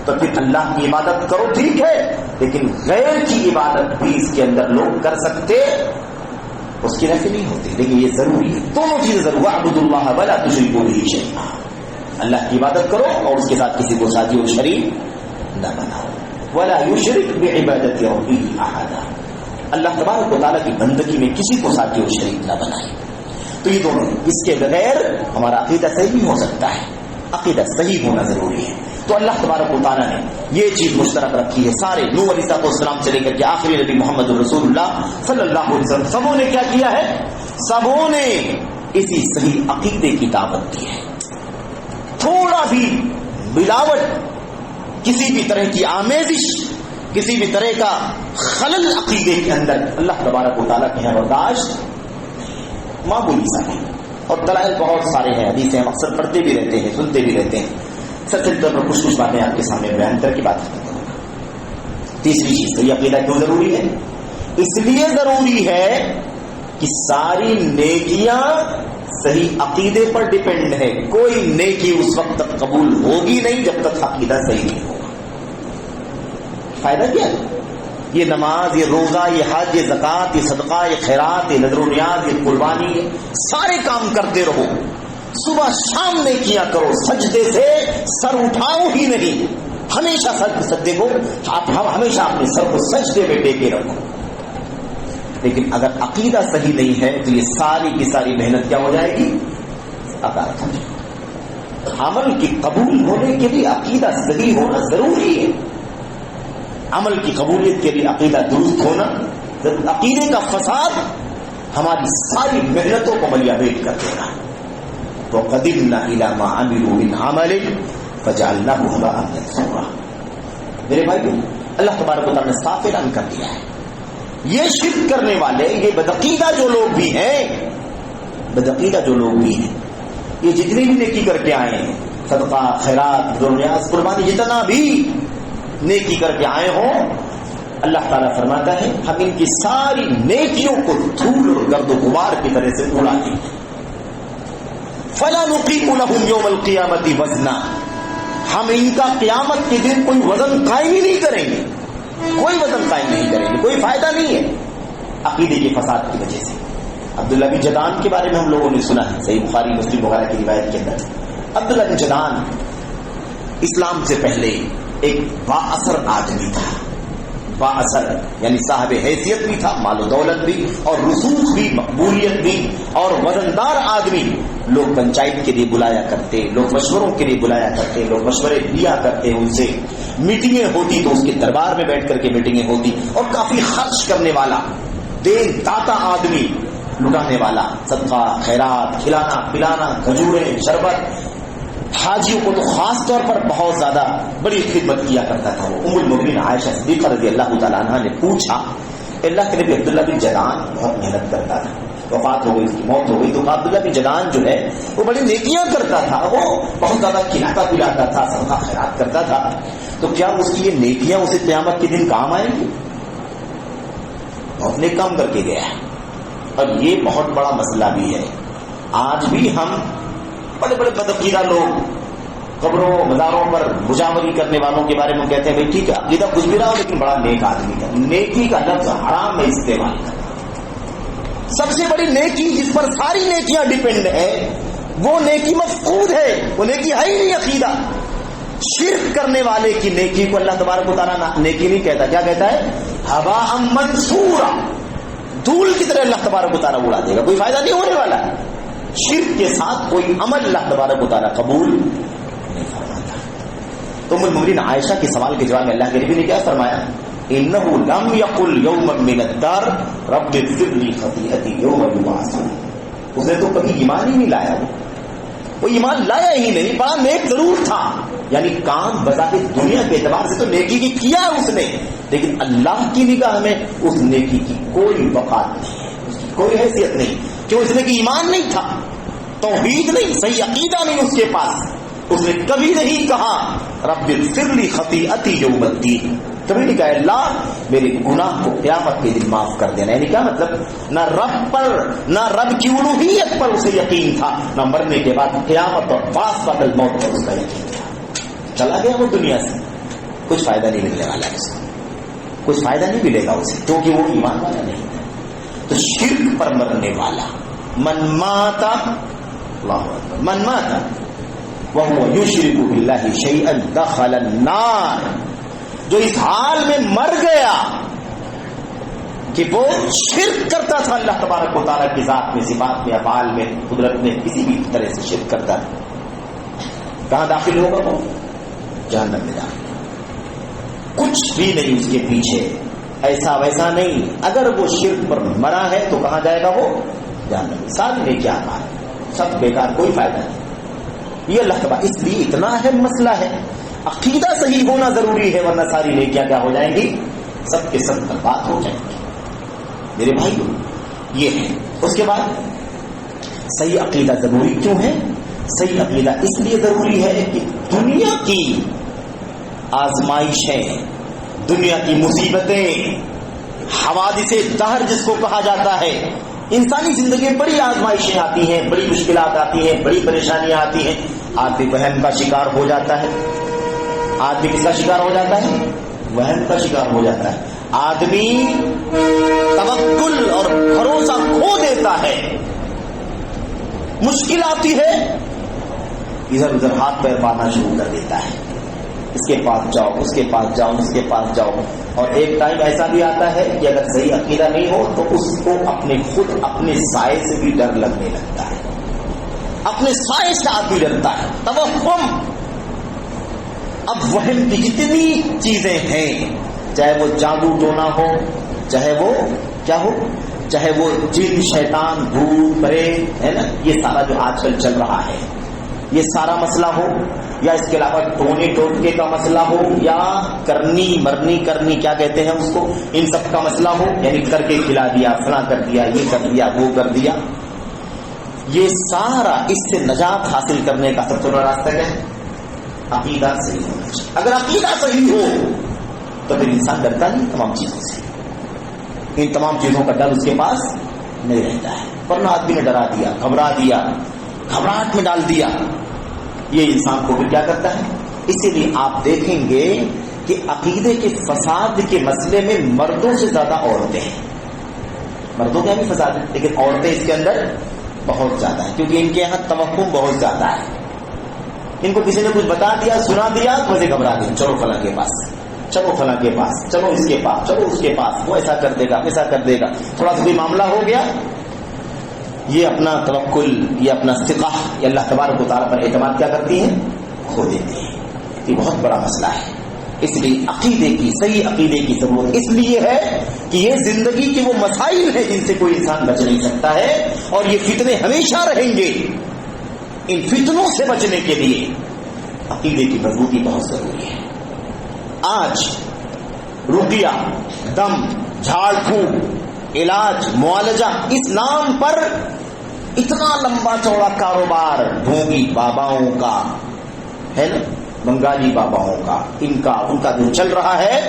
تو پھر اللہ کی عبادت کرو ٹھیک ہے، لیکن غیر کی عبادت بھی اس کے اندر لوگ کر سکتے، اس کی نفی نہیں ہوتی. لیکن یہ ضروری ہے، دونوں چیزیں ضرور. اعبدوا اللہ ولا تشرکوا بہ شیئا، اللہ کی عبادت کرو اور اس کے ساتھ کسی کو ساتھی و شریک نہ بناؤ. ولا یشرک بعبادت ربہ احدا، اللہ تبارک و تعالیٰ کی بندگی میں کسی کو ساتھی و شریک نہ بنائے. تو یہ دونوں، اس کے بغیر ہمارا عقیدہ صحیح نہیں ہو سکتا ہے. عقیدہ صحیح ہونا ضروری ہے. تو اللہ تبارک و تعالیٰ نے یہ چیز مشترک رکھی ہے. سارے نوح علیہ السلام سے لے کر کے آخری نبی محمد رسول اللہ صلی اللہ علیہ وسلم سبوں نے کیا کیا ہے؟ سبوں نے اسی صحیح عقیدے کی دعوت دی ہے. تھوڑا بھی ملاوٹ، کسی بھی طرح کی آمیزش، کسی بھی طرح کا خلل عقیدے کے اندر اللہ تبارک و تعالیٰ کے یہاں برداشت معمولی سا ہے. اور دلائل بہت سارے ہیں، حدیثیں ہم اکثر پڑھتے بھی رہتے ہیں، سنتے بھی رہتے ہیں. سچے طور پر کچھ باتیں آپ کے سامنے بیان کر کے بات کرتے ہیں. تیسری چیز، صحیح عقیدہ کیوں ضروری ہے؟ اس لیے ضروری ہے کہ ساری نیکیاں صحیح عقیدے پر ڈیپینڈ ہے. کوئی نیکی اس وقت تک قبول ہوگی نہیں جب تک عقیدہ صحیح نہیں ہوگا. فائدہ کیا ہے؟ یہ نماز، یہ روزہ، یہ حج، یہ زکوٰۃ، یہ صدقہ، یہ خیرات، یہ نذر و نیاز، یہ قربانی، سارے کام کرتے رہو، صبح شام نیکیاں کرو، سجدے سے سر اٹھاؤ ہی نہیں، ہمیشہ سجدے کو آپ ہمیشہ اپنے سر کو سجدے میں ٹیکے رکھو. لیکن اگر عقیدہ صحیح نہیں ہے تو یہ ساری کی ساری محنت کیا ہو جائے گی؟ عقارت ہو جائے گی. عمل کی قبول ہونے کے لیے عقیدہ صحیح ہونا ضروری ہے. عمل کی قبولیت کے لیے عقیدہ درست ہونا، عقیدے کا فساد ہماری ساری محنتوں کو ملیابیٹ کر دے رہا. وَقَدِمْنَا إِلَىٰ مَا عَمِلُوا مِنْ عَمَلٍ فَجَعَلْنَاهُ هَبَاءً مَنثُورًا. میرے بھائیو، اللہ تبارک و تعالیٰ نے صاف اعلان کر دیا ہے، یہ شرک کرنے والے، یہ بدعقیدہ جو لوگ بھی ہیں، بدعقیدہ جو لوگ بھی ہیں، یہ جتنی بھی نیکی کر کے آئے ہیں، صدقہ، خیرات، نیاز، قربانی، جتنا بھی نیکی کر کے آئے ہوں، اللہ تعالیٰ فرماتا ہے ہم ان کی ساری نیکیوں کو دھول اور گرد و غبار کی طرح سے اڑا دیں گے. فَلَا نُقِيمُ لَهُمْ يَوْمَ الْقِيَامَةِ وَزْنًا، ہم ان کا قیامت کے دن کوئی وزن قائم ہی نہیں کریں گے، کوئی وزن قائم نہیں کریں گے، کوئی فائدہ نہیں ہے عقیدے کے فساد کی وجہ سے. عبداللہ بن جدعان کے بارے میں ہم لوگوں نے سنا ہے، صحیح بخاری مسلم وغیرہ کی روایت کے اندر. عبداللہ بن جدعان اسلام سے پہلے ایک با اثر آدمی تھا. با اثر یعنی صاحب حیثیت بھی تھا، مال و دولت بھی، اور رسوخ بھی، مقبولیت بھی، اور وزندار آدمی. لوگ پنچایت کے لیے بلایا کرتے، لوگ مشوروں کے لیے بلایا کرتے، لوگ مشورے لیا کرتے ان سے. میٹنگیں ہوتی تو اس کے دربار میں بیٹھ کر کے میٹنگیں ہوتی. اور کافی خرچ کرنے والا، دین داتا آدمی، لٹانے والا، صدقہ، خیرات، کھلانا پلانا، کھجوریں، شربت. حاجیوں کو تو خاص طور پر بہت زیادہ بڑی خدمت کیا کرتا تھا. وہ ام المؤمنین عائشہ صدیقہ رضی اللہ تعالیٰ عنہا نے پوچھا، اللہ کے نبی عبداللہ بن جدعان بہت محنت کرتا تھا، وفات ہو گئی، اس کی موت ہو گئی، تو عبداللہ بن جدعان جو ہے وہ بڑی نیکیاں کرتا تھا، وہ بہت زیادہ کھلاتا پلاتا تھا، صدقہ خیرات کرتا تھا، تو کیا اس کی یہ نیکیاں اسے قیامت کے دن کام آئیں گی؟ بہت نیک کام کر کے گیا ہے. اور یہ بہت بڑا مسئلہ بھی ہے. آج بھی ہم بڑے بڑے بدعقیدہ لوگ قبروں مزاروں پر مجاوری کرنے والوں کے بارے میں کہتے ہیں بھائی ٹھیک ہے عقیدہ کچھ بھی رہا ہو لیکن بڑا نیک آدمی تھا. نیکی کا لفظ حرام میں استعمال کرنا. سب سے بڑی نیکی جس پر ساری نیکیاں ڈیپینڈ ہے وہ نیکی مفقود ہے، وہ نیکی ہے ہی نہیں عقیدہ. شرک کرنے والے کی نیکی کو اللہ تبارک و تعالیٰ نیکی نہیں کہتا، کیا کہتا ہے؟ ہباء منثورا، دھول کی طرح اللہ تبارک و تعالیٰ اڑا دے گا، کوئی فائدہ نہیں ہونے والا. شرک کے ساتھ کوئی عمل اللہ تبارک و تعالیٰ قبول نہیں فرماتا. تو ام المؤمنین عائشہ کے سوال کے جواب میں اللہ کے نبی نے کیا فرمایا؟ انہ لم یقل یوما من الدار رب اغفر لی خطیئتی یوم یبعثون. اس نے تو کبھی ایمان ہی نہیں لایا، وہ ایمان لایا ہی نہیں. بڑا نیک ضرور تھا، یعنی کام بذات دنیا کے اعتبار سے تو نیکی کی کیا اس نے، لیکن اللہ کی نگاہ میں اس نیکی کی کوئی وقات نہیں ہے، اس کی کوئی حیثیت نہیں. کیوں؟ اس نے کہ ایمان نہیں تھا، توحید نہیں، صحیح عقیدہ نہیں اس کے پاس. اس نے کبھی نہیں کہا رب اغفر لی خطیئتی یوم الدین، کبھی نہیں کہا اللہ میرے گناہ کو قیامت کے دن معاف کر دینا. یعنی کیا مطلب؟ نہ رب پر، نہ رب کی الوہیت پر اسے یقین تھا، نہ مرنے کے بعد قیامت اور بعد بعد الموت پر اس کا یقین تھا. چلا گیا وہ دنیا سے، کچھ فائدہ نہیں ملنے والا ہے اسے، کچھ فائدہ نہیں ملے گا اسے، کیونکہ وہ ایمان والا نہیں ہے. تو شرک پر مرنے والا من ماتا، اللہ اکبر، من ماتا وهو يشرك بالله شيئا دخل النار، جو اس حال میں مر گیا کہ وہ شرک کرتا تھا اللہ تبارک و تعالیٰ کی ذات میں، صفات میں، افعال میں، قدرت میں، کسی بھی طرح سے شرک کرتا تھا، کہاں داخل ہوگا؟ وہ جہنم میں داخل. کچھ بھی نہیں اس کے پیچھے، ایسا ویسا نہیں. اگر وہ شرک پر مرا ہے تو کہاں جائے گا؟ وہ جہنم میں. سارے نے کیا کہا، سب بیکار، کوئی فائدہ نہیں. یہ اللہ تبارک، اس لیے اتنا اہم مسئلہ ہے. عقیدہ صحیح ہونا ضروری ہے، ورنہ ساری نیکیاں کیا ہو جائیں گی؟ سب کے سب برباد ہو جائیں گی. میرے بھائی یہ ہے. اس کے بعد صحیح عقیدہ ضروری کیوں ہے؟ صحیح عقیدہ اس لیے ضروری ہے کہ دنیا کی آزمائشیں، دنیا کی مصیبتیں، حوادث دہر جس کو کہا جاتا ہے، انسانی زندگی میں بڑی آزمائشیں آتی ہیں، بڑی مشکلات آتی ہیں، بڑی پریشانیاں آتی ہیں. آدمی وہم کا شکار ہو جاتا ہے. آدمی کس کا شکار ہو جاتا ہے؟ وہم کا شکار ہو جاتا ہے. آدمی توکل اور بھروسہ کھو دیتا ہے. مشکل آتی ہے، ادھر ادھر ہاتھ پیر مارنا شروع کر دیتا ہے. اس کے پاس جاؤ، اس کے پاس جاؤ، اس کے پاس جاؤ. اور ایک ٹائم ایسا بھی آتا ہے کہ اگر صحیح عقیدہ نہیں ہو تو اس کو اپنے سائے سے بھی ڈر لگنے لگتا ہے. اپنے سائے سے آدمی ڈرتا ہے. توہم، اب وہم کی جتنی چیزیں ہیں، چاہے وہ جادو ٹونا ہو، چاہے وہ کیا ہو، چاہے وہ جن، شیطان، بھوت، پریت، ہے نا، یہ سارا جو آج کل چل رہا ہے، یہ سارا مسئلہ ہو، یا اس کے علاوہ ٹونے ٹوٹکے کا مسئلہ ہو، یا کرنی مرنی کرنی کیا کہتے ہیں اس کو، ان سب کا مسئلہ ہو، یعنی کر کے کھلا دیا، فلاں کر دیا، یہ کر دیا، وہ کر دیا، یہ سارا اس سے نجات حاصل کرنے کا سب سے بڑا راستہ کیا ہے؟ عقیدہ صحیح ہونا چاہیے. اگر عقیدہ صحیح ہو تو پھر انسان ڈرتا نہیں تمام چیزوں سے. ان تمام چیزوں کا ڈر اس کے پاس نہیں رہتا ہے. ورنہ آدمی نے ڈرا دیا، گھبرا دیا، گھبراہٹ میں ڈال دیا، یہ انسان کو پھر کیا کرتا ہے. اسی لیے آپ دیکھیں گے کہ عقیدے کے فساد کے مسئلے میں مردوں سے زیادہ عورتیں ہیں. مردوں کا بھی فساد ہے، لیکن عورتیں اس کے اندر بہت زیادہ ہیں، کیونکہ ان کے یہاں توہم بہت زیادہ ہے. ان کو کسی نے کچھ بتا دیا، سنا دیا، تو ویسے گھبرا گئے، چلو فلاں کے پاس، چلو فلاں کے پاس، چلو اس کے پاس، چلو اس کے پاس، وہ ایسا کر دے گا، ایسا کر دے گا. تھوڑا سا کوئی معاملہ ہو گیا، یہ اپنا توکل، یہ اپنا ثقہ، یہ اللہ تبارک و تعالیٰ پر اعتماد کیا کرتی ہیں؟ کھو دیتی ہیں. یہ بہت بڑا مسئلہ ہے. اس لیے عقیدے کی، صحیح عقیدے کی ضرورت اس لیے ہے کہ یہ زندگی کے وہ مسائل ہیں جن سے کوئی انسان بچ نہیں سکتا ہے، اور یہ فتنے ہمیشہ رہیں گے. ان فتنوں سے بچنے کے لیے عقیدے کی مضبوطی بہت ضروری ہے. آج رقیہ، دم، جھاڑ پھونک، علاج، معالجہ، اس نام پر اتنا لمبا چوڑا کاروبار ڈھونگی باباؤں کا ہے نا، بنگالی باباؤں کا، ان کا جو چل رہا ہے،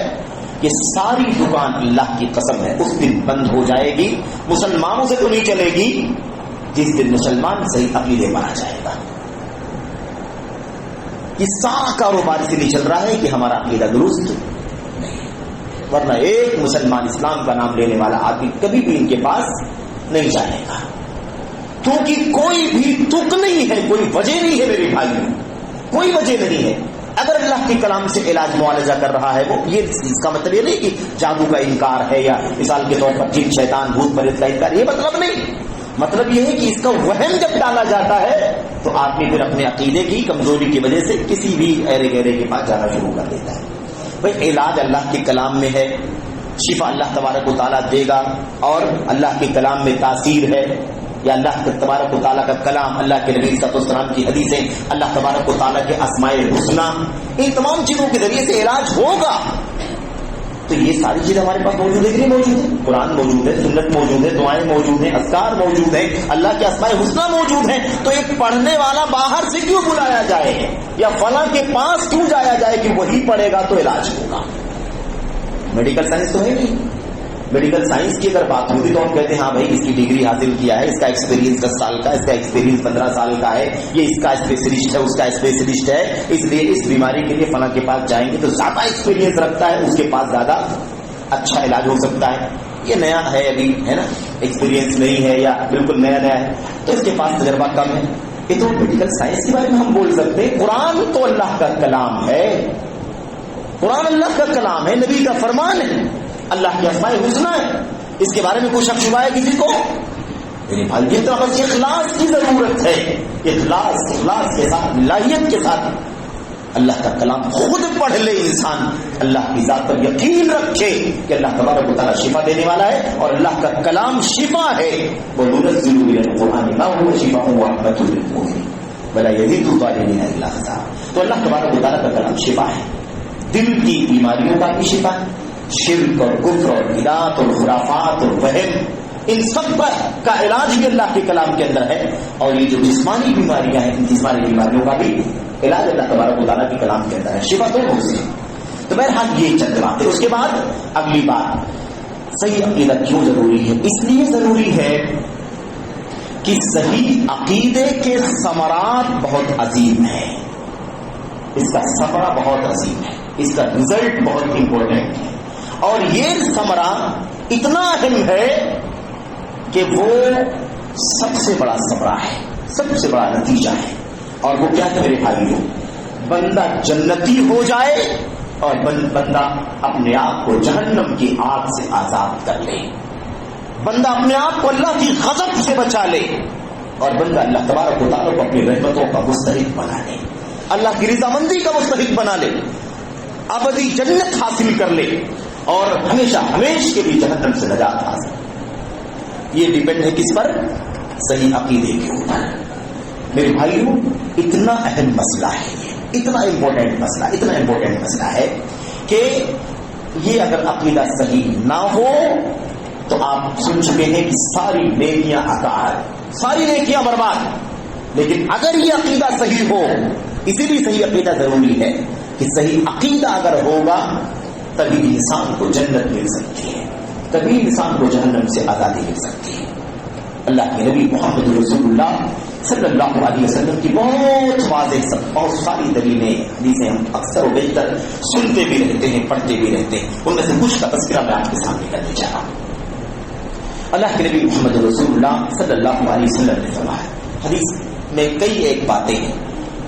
یہ ساری دکان اللہ کی قسم ہے اس دن بند ہو جائے گی. مسلمانوں سے تو نہیں چلے گی جس دن مسلمان صحیح عقیدے پر آ جائے گا. یہ سارا کاروبار اسی لیے چل رہا ہے کہ ہمارا عقیدہ درست نہیں، ورنہ ایک مسلمان اسلام کا نام لینے والا آدمی کبھی بھی ان کے پاس نہیں جائے گا، کیونکہ کوئی بھی تک نہیں ہے، کوئی وجہ نہیں ہے میرے بھائی، کوئی وجہ نہیں ہے. اگر اللہ کے کلام سے علاج معالجہ کر رہا ہے وہ، یہ اس کا مطلب یہ نہیں کہ جادو کا انکار ہے یا مثال کے طور پر جن، شیطان، بھوت پریت کا انکار، یہ مطلب نہیں. مطلب یہ ہے کہ اس کا وہم جب ڈالا جاتا ہے تو آدمی پھر اپنے عقیدے کی کمزوری کی وجہ سے کسی بھی ایرے گہرے کے پاس جانا شروع کر دیتا ہے. بھائی علاج اللہ کے کلام میں ہے، شفا اللہ تبارک و تعالیٰ دے گا، اور اللہ کے کلام میں تاثیر ہے، یا اللہ تبارک و تعالیٰ کا کلام، اللہ کے نبی صلی اللہ علیہ وسلم کی حدیثیں، اللہ تبارک و تعالیٰ کے اسماء الحسنی، ان تمام چیزوں کے ذریعے سے علاج ہوگا. تو یہ ساری چیزیں ہمارے پاس موجود ہے کہ نہیں موجود ہے؟ قرآن موجود ہے، سنت موجود ہے، دعائیں موجود ہیں، اذکار موجود ہیں، اللہ کے اسماء الحسنی موجود ہیں. تو ایک پڑھنے والا باہر سے کیوں بلایا جائے، یا فلاں کے پاس کیوں جایا جائے کہ وہی پڑھے گا تو علاج ہوگا؟ میڈیکل سائنس تو ہے نہیں. میڈیکل سائنس کی اگر بات ہوتی تو ہم کہتے ہیں ہاں بھائی اس کی ڈگری حاصل کیا ہے, اس کا ایکسپیرینس 10 سال کا, اس کا ایکسپیرینس 15 سال کا ہے, یہ اس کا اسپیشلسٹ ہے, اس کا اسپیشلسٹ ہے, اس لیے اس بیماری کے لیے فلاں کے پاس جائیں گے تو زیادہ ایکسپیرینس رکھتا ہے, اس کے پاس زیادہ اچھا علاج ہو سکتا ہے. یہ نیا ہے ابھی, ہے نا, ایکسپیرینس نہیں ہے یا بالکل نیا نیا ہے تو اس کے پاس تجربہ کم ہے. یہ تو میڈیکل سائنس کے بارے میں ہم بول سکتے ہیں. قرآن تو اللہ کا کلام ہے, قرآن اللہ کا کلام ہے, نبی کا فرمان ہے, اللہ کے اسماء الحسنی ہے. اس کے بارے میں کوئی شک شبہ ہے کسی کو؟ میرے بھائی یہ تو بس اخلاص کی ضرورت ہے, اخلاص کے ساتھ, لاہیت کے ساتھ اللہ کا کلام خود پڑھ لے انسان, اللہ کی ذات پر یقین رکھے کہ اللہ تبارک و تعالیٰ شفا دینے والا ہے اور اللہ کا کلام شفا ہے. وَنُنَزِّلُ مِنَ الْقُرْآنِ مَا هُوَ شِفَاءٌ وَرَحْمَةٌ لِلْمُؤْمِنِينَ وَلَا يَزِيدُ الظَّالِمِينَ إِلَّا خَسَارًا. تو اللہ تبارک و تعالیٰ کا کلام شفا ہے, دل کی بیماریوں کا بھی شفا ہے, شرک اور کفر اور بدعت اور خرافات اور وہم, ان سب کا علاج بھی اللہ کے کلام کے اندر ہے. اور یہ جو جسمانی بیماریاں ہیں, ان جسمانی بیماریوں کا بھی علاج اللہ تبارک و تعالیٰ کے کلام کے اندر ہے, شفا دونوں سے. تو بہرحال یہ چند باتیں. اس کے بعد اگلی بات, صحیح عقیدہ کیوں ضروری ہے؟ اس لیے ضروری ہے کہ صحیح عقیدے کے ثمرات بہت عظیم ہیں, اس کا ثمرہ بہت عظیم ہے, اس کا رزلٹ بہت امپورٹنٹ ہے. اور یہ ثمرہ اتنا اہم ہے کہ وہ سب سے بڑا ثمرہ ہے, سب سے بڑا نتیجہ ہے. اور وہ کیا ہے میرے بھائیوں؟ بندہ جنتی ہو جائے اور بندہ اپنے آپ کو جہنم کی آگ سے آزاد کر لے, بندہ اپنے آپ کو اللہ کی غضب سے بچا لے, اور بندہ اللہ تبارک و تعالیٰ کو اپنی رحمتوں کا مستحق بنا لے, اللہ کی رضامندی کا مستحق بنا لے, ابدی جنت حاصل کر لے اور ہمیشہ ہمیشہ کے لیے جہنم سے نجات حاصل. یہ ڈیپینڈ ہے کس پر؟ صحیح عقیدے کے اوپر. میرے بھائیوں اتنا اہم مسئلہ ہے, یہ اتنا امپورٹنٹ مسئلہ ہے کہ یہ اگر عقیدہ صحیح نہ ہو تو آپ سن چکے ہیں کہ ساری نیکیاں عقار, ساری نیکیاں برباد. لیکن اگر یہ عقیدہ صحیح ہو, اسی لیے صحیح عقیدہ ضروری ہے کہ صحیح عقیدہ اگر ہوگا تبھی انسان کو جنت مل سکتی ہے, تبھی انسان کو جہنم سے آزادی مل سکتی ہے. اللہ کے نبی محمد رسول اللہ صلی اللہ علیہ وسلم کی بہت واضح بہت ساری دلیلیں حدیثیں ہم اکثر و بیشتر سنتے بھی رہتے ہیں, پڑھتے بھی رہتے ہیں. ان میں سے کچھ کا تذکرہ میں آپ کے سامنے کرنے جا رہا ہوں. اللہ کے نبی محمد رسول اللہ صلی اللہ علیہ وسلم نے فرمایا, حدیث میں کئی ایک باتیں ہیں,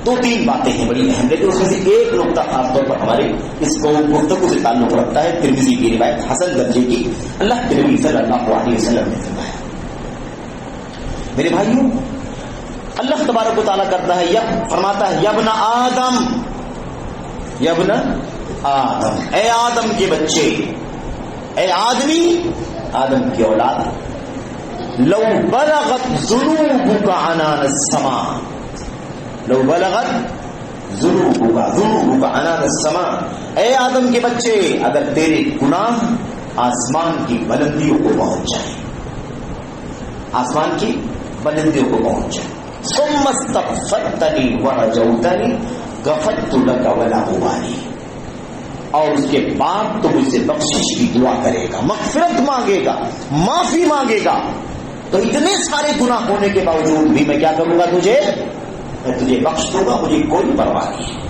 2-3 باتیں ہیں بڑی اہم, لیکن اس میں سے ایک نقطہ خاص طور پر ہمارے اس کو گفتگو سے تعلق رکھتا ہے. ترمذی کی روایت حسن درجے کی, اللہ کے نبی صلی اللہ علیہ وسلم نے فرمایا. میرے بھائیوں اللہ تبارک و تعالیٰ کرتا ہے, فرماتا ہے یابن آدم, یابن آدم, اے آدم کے بچے, اے آدمی, آدم کی اولاد, لو بلغت ذنوبک عنان السماء, لو بلغت ذنوبک عنان السماء, اے آدم کے بچے اگر تیرے گناہ آسمان کی بلندیوں کو پہنچ جائیں, آسمان کی بلندیوں کو پہنچ جائیں, ثم استغفرتنی ورجوتنی غفرت لک ولا ابالی, اور اس کے بعد تو مجھ سے بخشش کی دعا کرے گا, مغفرت مانگے گا, معافی مانگے گا, تو اتنے سارے گناہ ہونے کے باوجود بھی میں کیا کروں گا تجھے, میں تجھے بخش دوں گا, مجھے کوئی پرواہ نہیں ہے.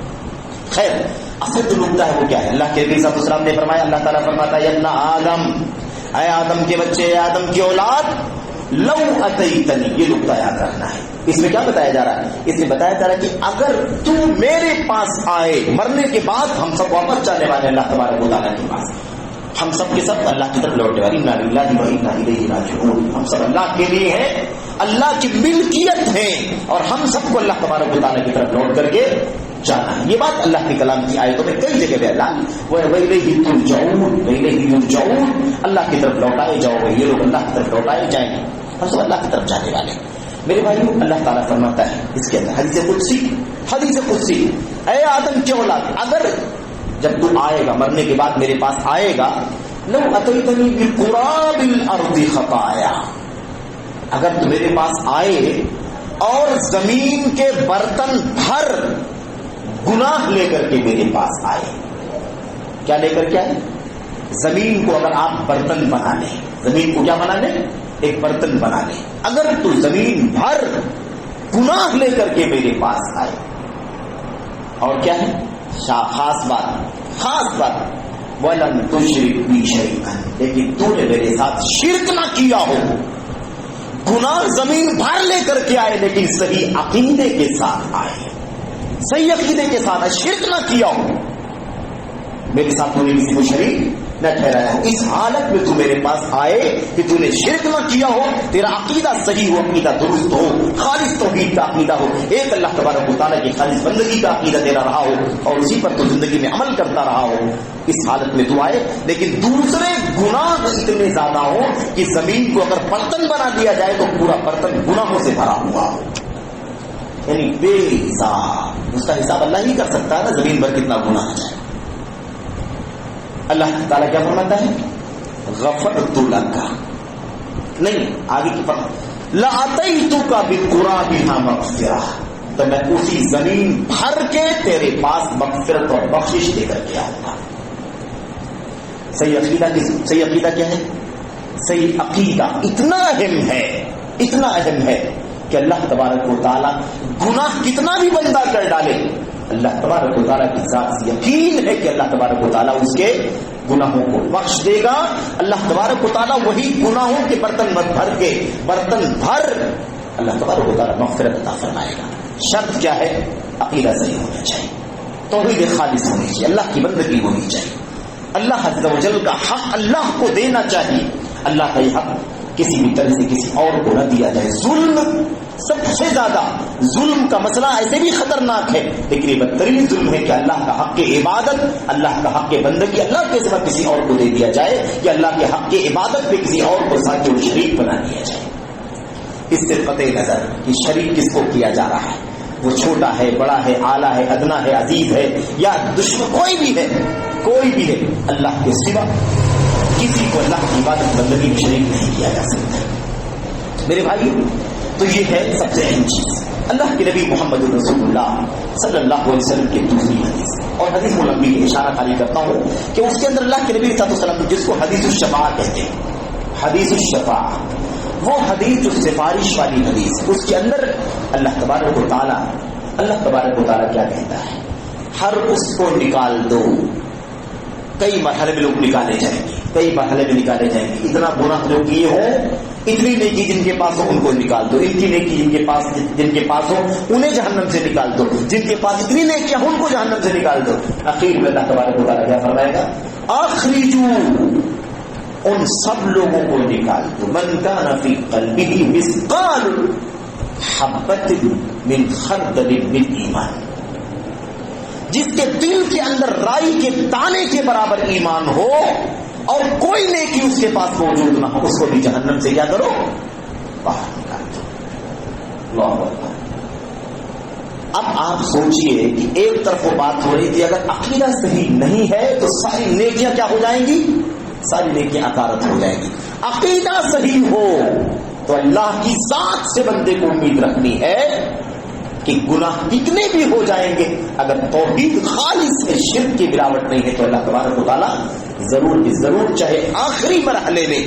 خیر اصل جو نقطہ ہے وہ کیا ہے؟ اللہ کے نبی صلی اللہ علیہ وسلم نے فرمایا, اللہ تعالیٰ فرماتا ہے یا ابن آدم, اے آدم کے بچے, اے آدم کی اولاد, لو اتیتنی, یہ نقطہ یاد رکھنا ہے. اس میں کیا بتایا جا رہا ہے؟ اس میں بتایا جا رہا ہے کہ اگر تو میرے پاس آئے, مرنے کے بعد ہم سب واپس جانے والے اللہ تبارک و تعالیٰ کے پاس, ہم سب کے سب اللہ کی طرف لوٹنے والے, انا للہ و انا الیہ راجعون, ہم سب اللہ کے لیے ہیں, اللہ کی ملکیت ہیں, اور ہم سب کو اللہ تبارک و تعالیٰ کی طرف لوٹ کر کے جانا ہے. یہ بات اللہ کے کلام کی آیتوں میں کئی جگہ پہ اللہ وَإِلَيْهِ تُرْجَعُونَ, وَإِلَيْهِ يُرْجَعُونَ, اللہ کی طرف لوٹائے جاؤ گے, یہ لوگ اللہ کی طرف لوٹائے جائیں گے, ہم سب اللہ کی طرف جانے والے. میرے بھائیوں اللہ تعالیٰ فرماتا ہے اس کے اندر حدیث قدسی, اے آدم کی اولاد, اگر جب تو آئے گا مرنے کے بعد میرے پاس آئے گا, لو اتیتنی بقراب الارض خطایا, اگر تو میرے پاس آئے اور زمین کے برتن بھر گناہ لے کر کے میرے پاس آئے, کیا لے کر کے آئے؟ زمین کو اگر آپ برتن بنا لیں، زمین کو کیا بنا لیں؟ ایک برتن بنا لیں، اگر تو زمین بھر گناہ لے کر کے میرے پاس آئے، اور کیا ہے خاص بات وَلَمْ تُشْرِكْ بِي شَيْئًا، لیکن تو نے میرے ساتھ شرک نہ کیا ہو، گناہ زمین بھر لے کر کے آئے لیکن صحیح عقیدے کے ساتھ آئے، صحیح عقیدے کے ساتھ شرک نہ کیا ہو، میرے ساتھ تو نے کسی کو شریک نہ ٹھہرایا ہو، اس حالت میں تو میرے پاس آئے کہ تو نے شرک نہ کیا ہو، تیرا عقیدہ صحیح ہو، عقیدہ درست ہو، خالص توحید کا عقیدہ ہو، ایک اللہ تبارک و تعالیٰ کی خالص بندگی کا عقیدہ تیرا رہا ہو اور اسی پر تو زندگی میں عمل کرتا رہا ہو، اس حالت میں تو آئے، لیکن دوسرے گناہ اتنے زیادہ ہو کہ زمین کو اگر برتن بنا دیا جائے تو پورا برتن گناہوں سے بھرا ہوا ہو، یعنی بے حساب، اس کا حساب اللہ ہی کر سکتا ہے نا، زمین پر کتنا گناہ ہے۔ اللہ تعالیٰ کیا فرماتا ہے؟ غفرت لک، نہیں آگے کی فرماتا لَأَتَيْتُكَ بِقُرَابِهَا مَغْفِرَةً، تو میں اسی زمین بھر کے تیرے پاس مغفرت اور بخشش لے کر کے آؤں گا۔ صحیح عقیدہ کیا ہے؟ صحیح عقیدہ اتنا اہم ہے کہ اللہ تبارک و تعالیٰ گناہ کتنا بھی بندہ کر ڈالے، اللہ تبارک و تعالیٰ کی ذات سے یقین ہے کہ اللہ تبارک و تعالیٰ اس کے گناہوں کو بخش دے گا، اللہ تبارک و تعالیٰ وہی گناہوں کے برتن بھر اللہ تبارک و تعالیٰ مغفرت عطا فرمائے گا۔ شرط کیا ہے؟ عقیدہ صحیح ہونا چاہیے، توحید خالص ہونی چاہیے، اللہ کی بندگی ہونی چاہیے، اللہ عز و جل کا حق اللہ کو دینا چاہیے، اللہ کا یہ حق کسی بھی طرح سے کسی اور کو نہ دیا جائے۔ ظلم سب سے زیادہ، ظلم کا مسئلہ ایسے بھی خطرناک ہے لیکن یہ بدترین ظلم ہے کہ اللہ کا حق عبادت، اللہ کا حق بندگی اللہ کے سوا کسی اور کو دے دیا جائے، یا اللہ کے حق عبادت پہ کسی اور کو ساتھ اور شریک بنا دیا جائے۔ اس سے قطع نظر کہ شریک کس کو کیا جا رہا ہے، وہ چھوٹا ہے، بڑا ہے، اعلیٰ ہے، ادنا ہے، عزیز ہے یا دشمن، کوئی بھی ہے، اللہ کے سوا کسی کو اللہ کی عبادت بندگی میں شریک نہیں کیا جا سکتا۔ میرے بھائیو، تو یہ ہے سب سے اہم چیز، اللہ کے نبی محمد رسول اللہ صلی اللہ علیہ وسلم کی دوسری حدیث، اور حدیث ملمبی اشارہ خالی کرتا ہوں کہ اس کے اندر اللہ کے نبی صلی اللہ علیہ وسلم جس کو حدیث الشفاعہ کہتے ہیں، حدیث الشفاعہ، وہ حدیث جو سفارش والی حدیث، اس کے اندر اللہ تبارک و تعالیٰ کیا کہتا ہے؟ ہر اس کو نکال دو، کئی مرحلے میں لوگ نکالے جائیں گے، اتنا گناہ جو کیے ہوں، اتنی نیکی جن کے پاس ہو ان کو نکال دو، اتنی نیکی جن کے پاس ہو انہیں جہنم سے نکال دو، جن کے پاس اتنی نیکیاں ان کو جہنم سے نکال دو۔ اخیر میں اللہ تبارک و تعالیٰ کیا فرمائے گا؟ اخرجوا، ان سب لوگوں کو نکال دو، من کان فی قلبہ مثقال حبۃ من خردل من ایمان، جس کے دل کے اندر رائی کے دانے کے برابر ایمان ہو اور کوئی نیکی اس کے پاس موجود نہ ہو، اس کو بھی جہنم سے کیا کرو؟ باہر نکال دو۔ اللہ اکبر۔ اب آپ سوچئے کہ ایک طرف وہ بات ہو رہی تھی اگر عقیدہ صحیح نہیں ہے تو ساری نیکیاں کیا ہو جائیں گی؟ ساری نیکیاں عقارت ہو جائیں گی۔ عقیدہ صحیح ہو تو اللہ کی ذات سے بندے کو امید رکھنی ہے کہ گناہ کتنے بھی ہو جائیں گے، اگر توحید خالص ہے، شرک کی ملاوٹ نہیں ہے، تو اللہ تبارک و تعالیٰ ضرور چاہے آخری مرحلے میں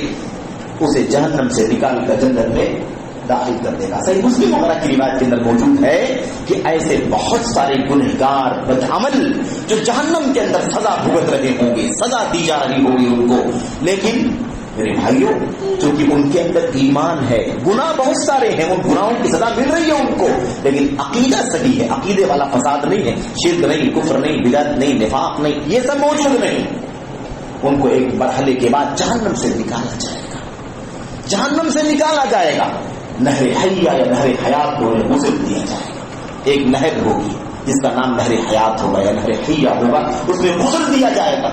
اسے جہنم سے نکال کر جنت میں داخل کر دے گا۔ صحیح مسلم وغیرہ کی روایت کے اندر موجود ہے کہ ایسے بہت سارے گنہگار بدعمل جو جہنم کے اندر سزا بھگت رہے ہوں گے، سزا دی جا رہی ہوگی ان کو، لیکن میرے بھائیوں چونکہ ان کے اندر ایمان ہے، گناہ بہت سارے ہیں، ان گناہوں کی سزا مل رہی ہے ان کو، لیکن عقیدہ صحیح ہے، عقیدے والا فساد نہیں ہے، شرک نہیں، کفر نہیں، بدعت نہیں، نفاق نہیں، یہ سب موجود نہیں، ان کو ایک مرحلے کے بعد جہنم سے نکالا جائے گا، نہر حیہ یا نہر حیات کو انہیں غسل دیا جائے گا، ایک نہر ہوگی جس کا نام نہر حیات ہوگا یا نہر حیہ ہوگا، اس میں غسل دیا جائے گا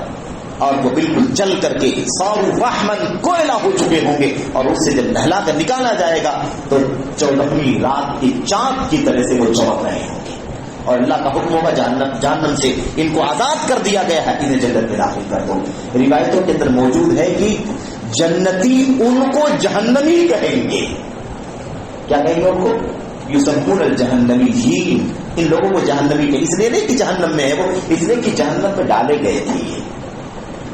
اور وہ بالکل جل کر کے صاروا فحما کوئلہ ہو چکے ہوں گے، اور اس سے جب نہلا کر نکالا جائے گا تو 14ویں رات کی چاند کی طرح سے وہ چمک رہے ہوں گے، اور اللہ کا حکم ہوگا جہنم سے ان کو آزاد کر دیا گیا ہے، انہیں جنت میں داخل کر دو۔ روایتوں کے اندر موجود ہے کہ جنتی ان کو جہنمی کہیں گے، کیا کہیں گے ان کو؟ یسمون الجہنمیین، ان لوگوں کو جہنمی کہیں، اس لیے نہیں کہ جہنم میں ہے وہ، اس لیے کہ جہنم میں ڈالے گئے تھے،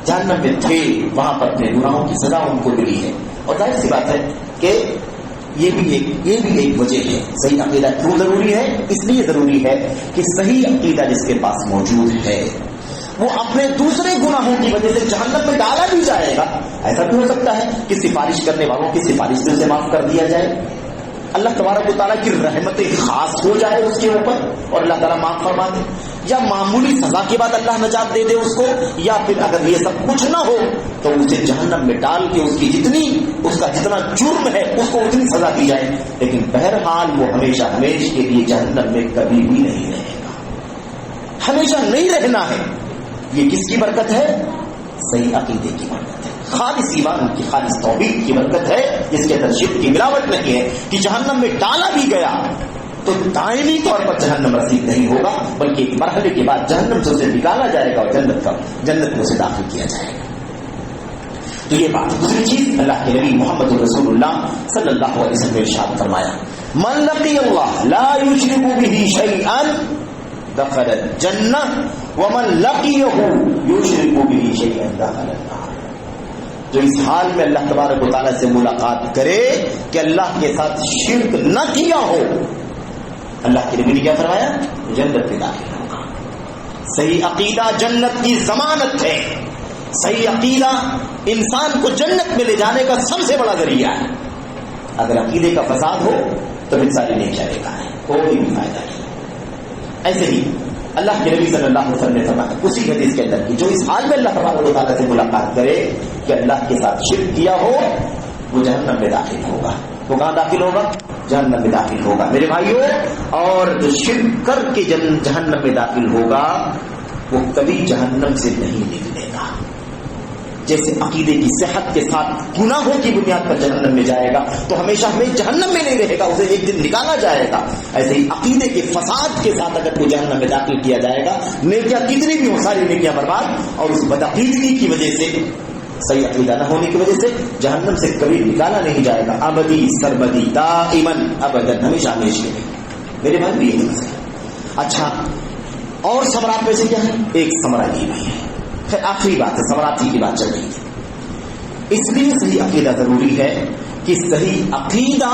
جہنم میں تھے وہاں پر اپنے گناہوں کی سزا ان کو ملی ہے. اور ظاہر سی بات ہے کہ یہ بھی ایک وجہ ہے. صحیح عقیدہ کیوں ضروری ہے؟ اس لیے ضروری ہے کہ صحیح عقیدہ جس کے پاس موجود ہے وہ اپنے دوسرے گناہوں کی وجہ سے جہنم میں ڈالا بھی جائے گا. ایسا بھی ہو سکتا ہے کہ سفارش کرنے والوں کی سفارش سے معاف کر دیا جائے, اللہ تبارک و تعالیٰ کی رحمت خاص ہو جائے اس کے اوپر اور اللہ تعالیٰ معاف فرما دے, یا معمولی سزا کے بعد اللہ نجات دے دے اس کو, یا پھر اگر یہ سب کچھ نہ ہو تو اسے جہنم میں ڈال کے اس کا جتنا جرم ہے اس کو اتنی سزا دی جائے. لیکن بہرحال وہ ہمیشہ کے لیے جہنم میں کبھی بھی نہیں رہے گا, ہمیشہ نہیں رہنا ہے. یہ کس کی برکت ہے؟ صحیح عقیدے کی برکت ہے, خالص ایمان کی, خالص توحید کی برکت ہے, جس کے اندر شرک کی ملاوٹ نہیں ہے کہ جہنم میں ڈالا بھی گیا تو دائمی طور پر جہنم رسید نہیں ہوگا, بلکہ ایک مرحلے کے بعد جہنم سے اسے نکالا جائے گا اور جنت میں اسے داخل کیا جائے گا. تو یہ بات. دوسری چیز, اللہ کے نبی محمد رسول اللہ صلی اللہ علیہ وسلم نے ارشاد فرمایا, من لقی اللہ لا یشرک بہ شیئا دخل الجنہ ومن لقیہ یشرک بہ شیئا دخل النار. جو اس حال میں اللہ تبارک و تعالیٰ سے ملاقات کرے کہ اللہ کے ساتھ شرک نہ کیا ہو, اللہ کے نبی نے کیا فرمایا؟ جنت میں داخل ہوگا. صحیح عقیدہ جنت کی ضمانت ہے. صحیح عقیدہ انسان کو جنت میں لے جانے کا سب سے بڑا ذریعہ ہے. اگر عقیدے کا فساد ہو تو پھر ساری نیکیاں بیکار ہیں, کوئی بھی فائدہ نہیں. ایسے ہی اللہ کے نبی صلی اللہ علیہ وسلم نے فرمایا اسی حدیث کے اندر کہ جو اس حال میں اللہ تبارک و تعالیٰ سے ملاقات کرے کہ اللہ کے ساتھ شرک کیا ہو وہ جہنم میں داخل ہوگا. وہ کہاں داخل ہوگا؟ جہنم میں داخل ہوگا میرے بھائیوں. اور جو شرک کر کے جہنم میں داخل ہوگا وہ کبھی جہنم سے نہیں نکلے گا. جیسے عقیدے کی صحت کے ساتھ گناہوں کی بنیاد پر جہنم میں جائے گا تو ہمیشہ جہنم میں نہیں رہے گا, اسے ایک دن نکالا جائے گا. ایسے ہی عقیدے کے فساد کے ساتھ اگر وہ جہنم میں داخل کیا جائے گا, نیکیاں کتنی بھی ہوں ساری نیکیاں برباد, اور اس بدعقیدگی کی وجہ سے, صحیح عقیدہ نہ ہونے کی وجہ سے جہنم سے کبھی نکالا نہیں جائے گا. ابدی سربدی دائمن ابدن, ہمیشہ ہمیشہ. میرے بھائی بھی یہ اچھا. اور ثمرات میں سے کیا ہے؟ ایک ثمرہ یہ بھی ہے. پھر آخری بات ہے, ثمراتی کی بات چل رہی تھی. اس لیے صحیح عقیدہ ضروری ہے کہ صحیح عقیدہ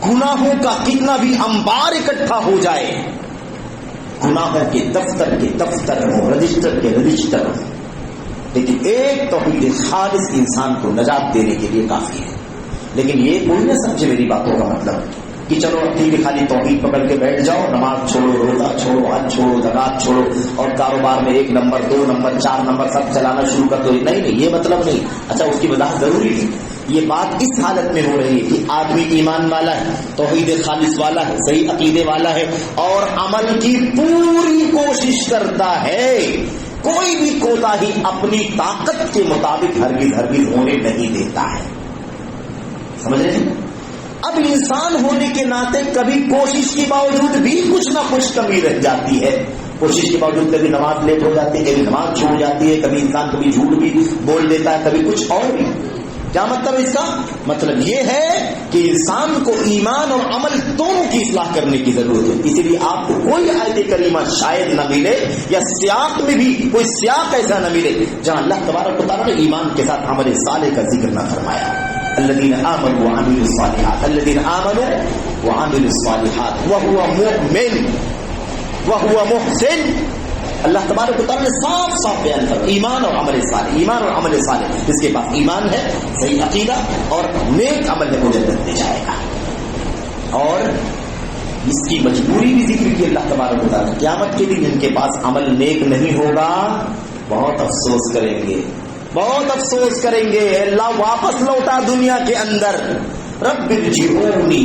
گناہوں کا کتنا بھی انبار اکٹھا ہو جائے, گناہوں کے دفتر ہو, رجسٹر کے رجسٹر ہو, لیکن ایک توحید خالص انسان کو نجات دینے کے لیے کافی ہے. لیکن یہ کوئی نہ سمجھے میری باتوں کا مطلب کہ چلو ٹھیک ہے خالی توحید پکڑ کے بیٹھ جاؤ, نماز چھوڑو, روزہ چھوڑو, حج چھوڑو, زکات چھوڑو, اور کاروبار میں 1 نمبر 2 نمبر 4 نمبر سب چلانا شروع کر دو. نہیں, یہ مطلب نہیں. اچھا, اس کی وضاحت ضروری ہے. یہ بات اس حالت میں ہو رہی ہے کہ آدمی ایمان والا ہے, توحید خالص والا ہے, صحیح عقیدے والا ہے, اور عمل کی پوری کوشش کرتا ہے, کوئی بھی کوتاہی اپنی طاقت کے مطابق ہرگز ہونے نہیں دیتا ہے. سمجھ رہے ہیں؟ اب انسان ہونے کے ناطے کبھی کوشش کے باوجود بھی کچھ نہ کچھ کمی رہ جاتی ہے. کوشش کے باوجود کبھی نماز لیٹ ہو جاتی ہے, کبھی نماز چھوڑ جاتی ہے, کبھی انسان کبھی جھوٹ بھی بول دیتا ہے, کبھی کچھ اور بھی. کیا مطلب اس کا؟ مطلب یہ ہے کہ انسان کو ایمان اور عمل دونوں کی اصلاح کرنے کی ضرورت ہے. اسی لیے آپ کو کوئی آیت کریمہ شاید نہ ملے یا سیاق میں بھی کوئی سیاق ایسا نہ ملے جہاں اللہ تبارک و تعالیٰ نے ایمان کے ساتھ عمل صالح کا ذکر نہ فرمایا. الذين آمنوا وعملوا الصالحات الذين آمنوا وعملوا الصالحات وهو مؤمن وهو محسن. اللہ تبارک و تعالیٰ نے صاف صاف بیان کر ایمان اور عمل صالح, ایمان اور عمل صالح, جس کے پاس ایمان ہے, صحیح عقیدہ اور نیک عمل ہے, وہ جنت میں جائے گا. اور اس کی مجبوری بھی ذکر کی اللہ تبارک و تعالیٰ. قیامت کے دن جن کے پاس عمل نیک نہیں ہوگا بہت افسوس کریں گے, بہت افسوس کریں گے. اللہ واپس لوٹا دنیا کے اندر, رب ارجعونی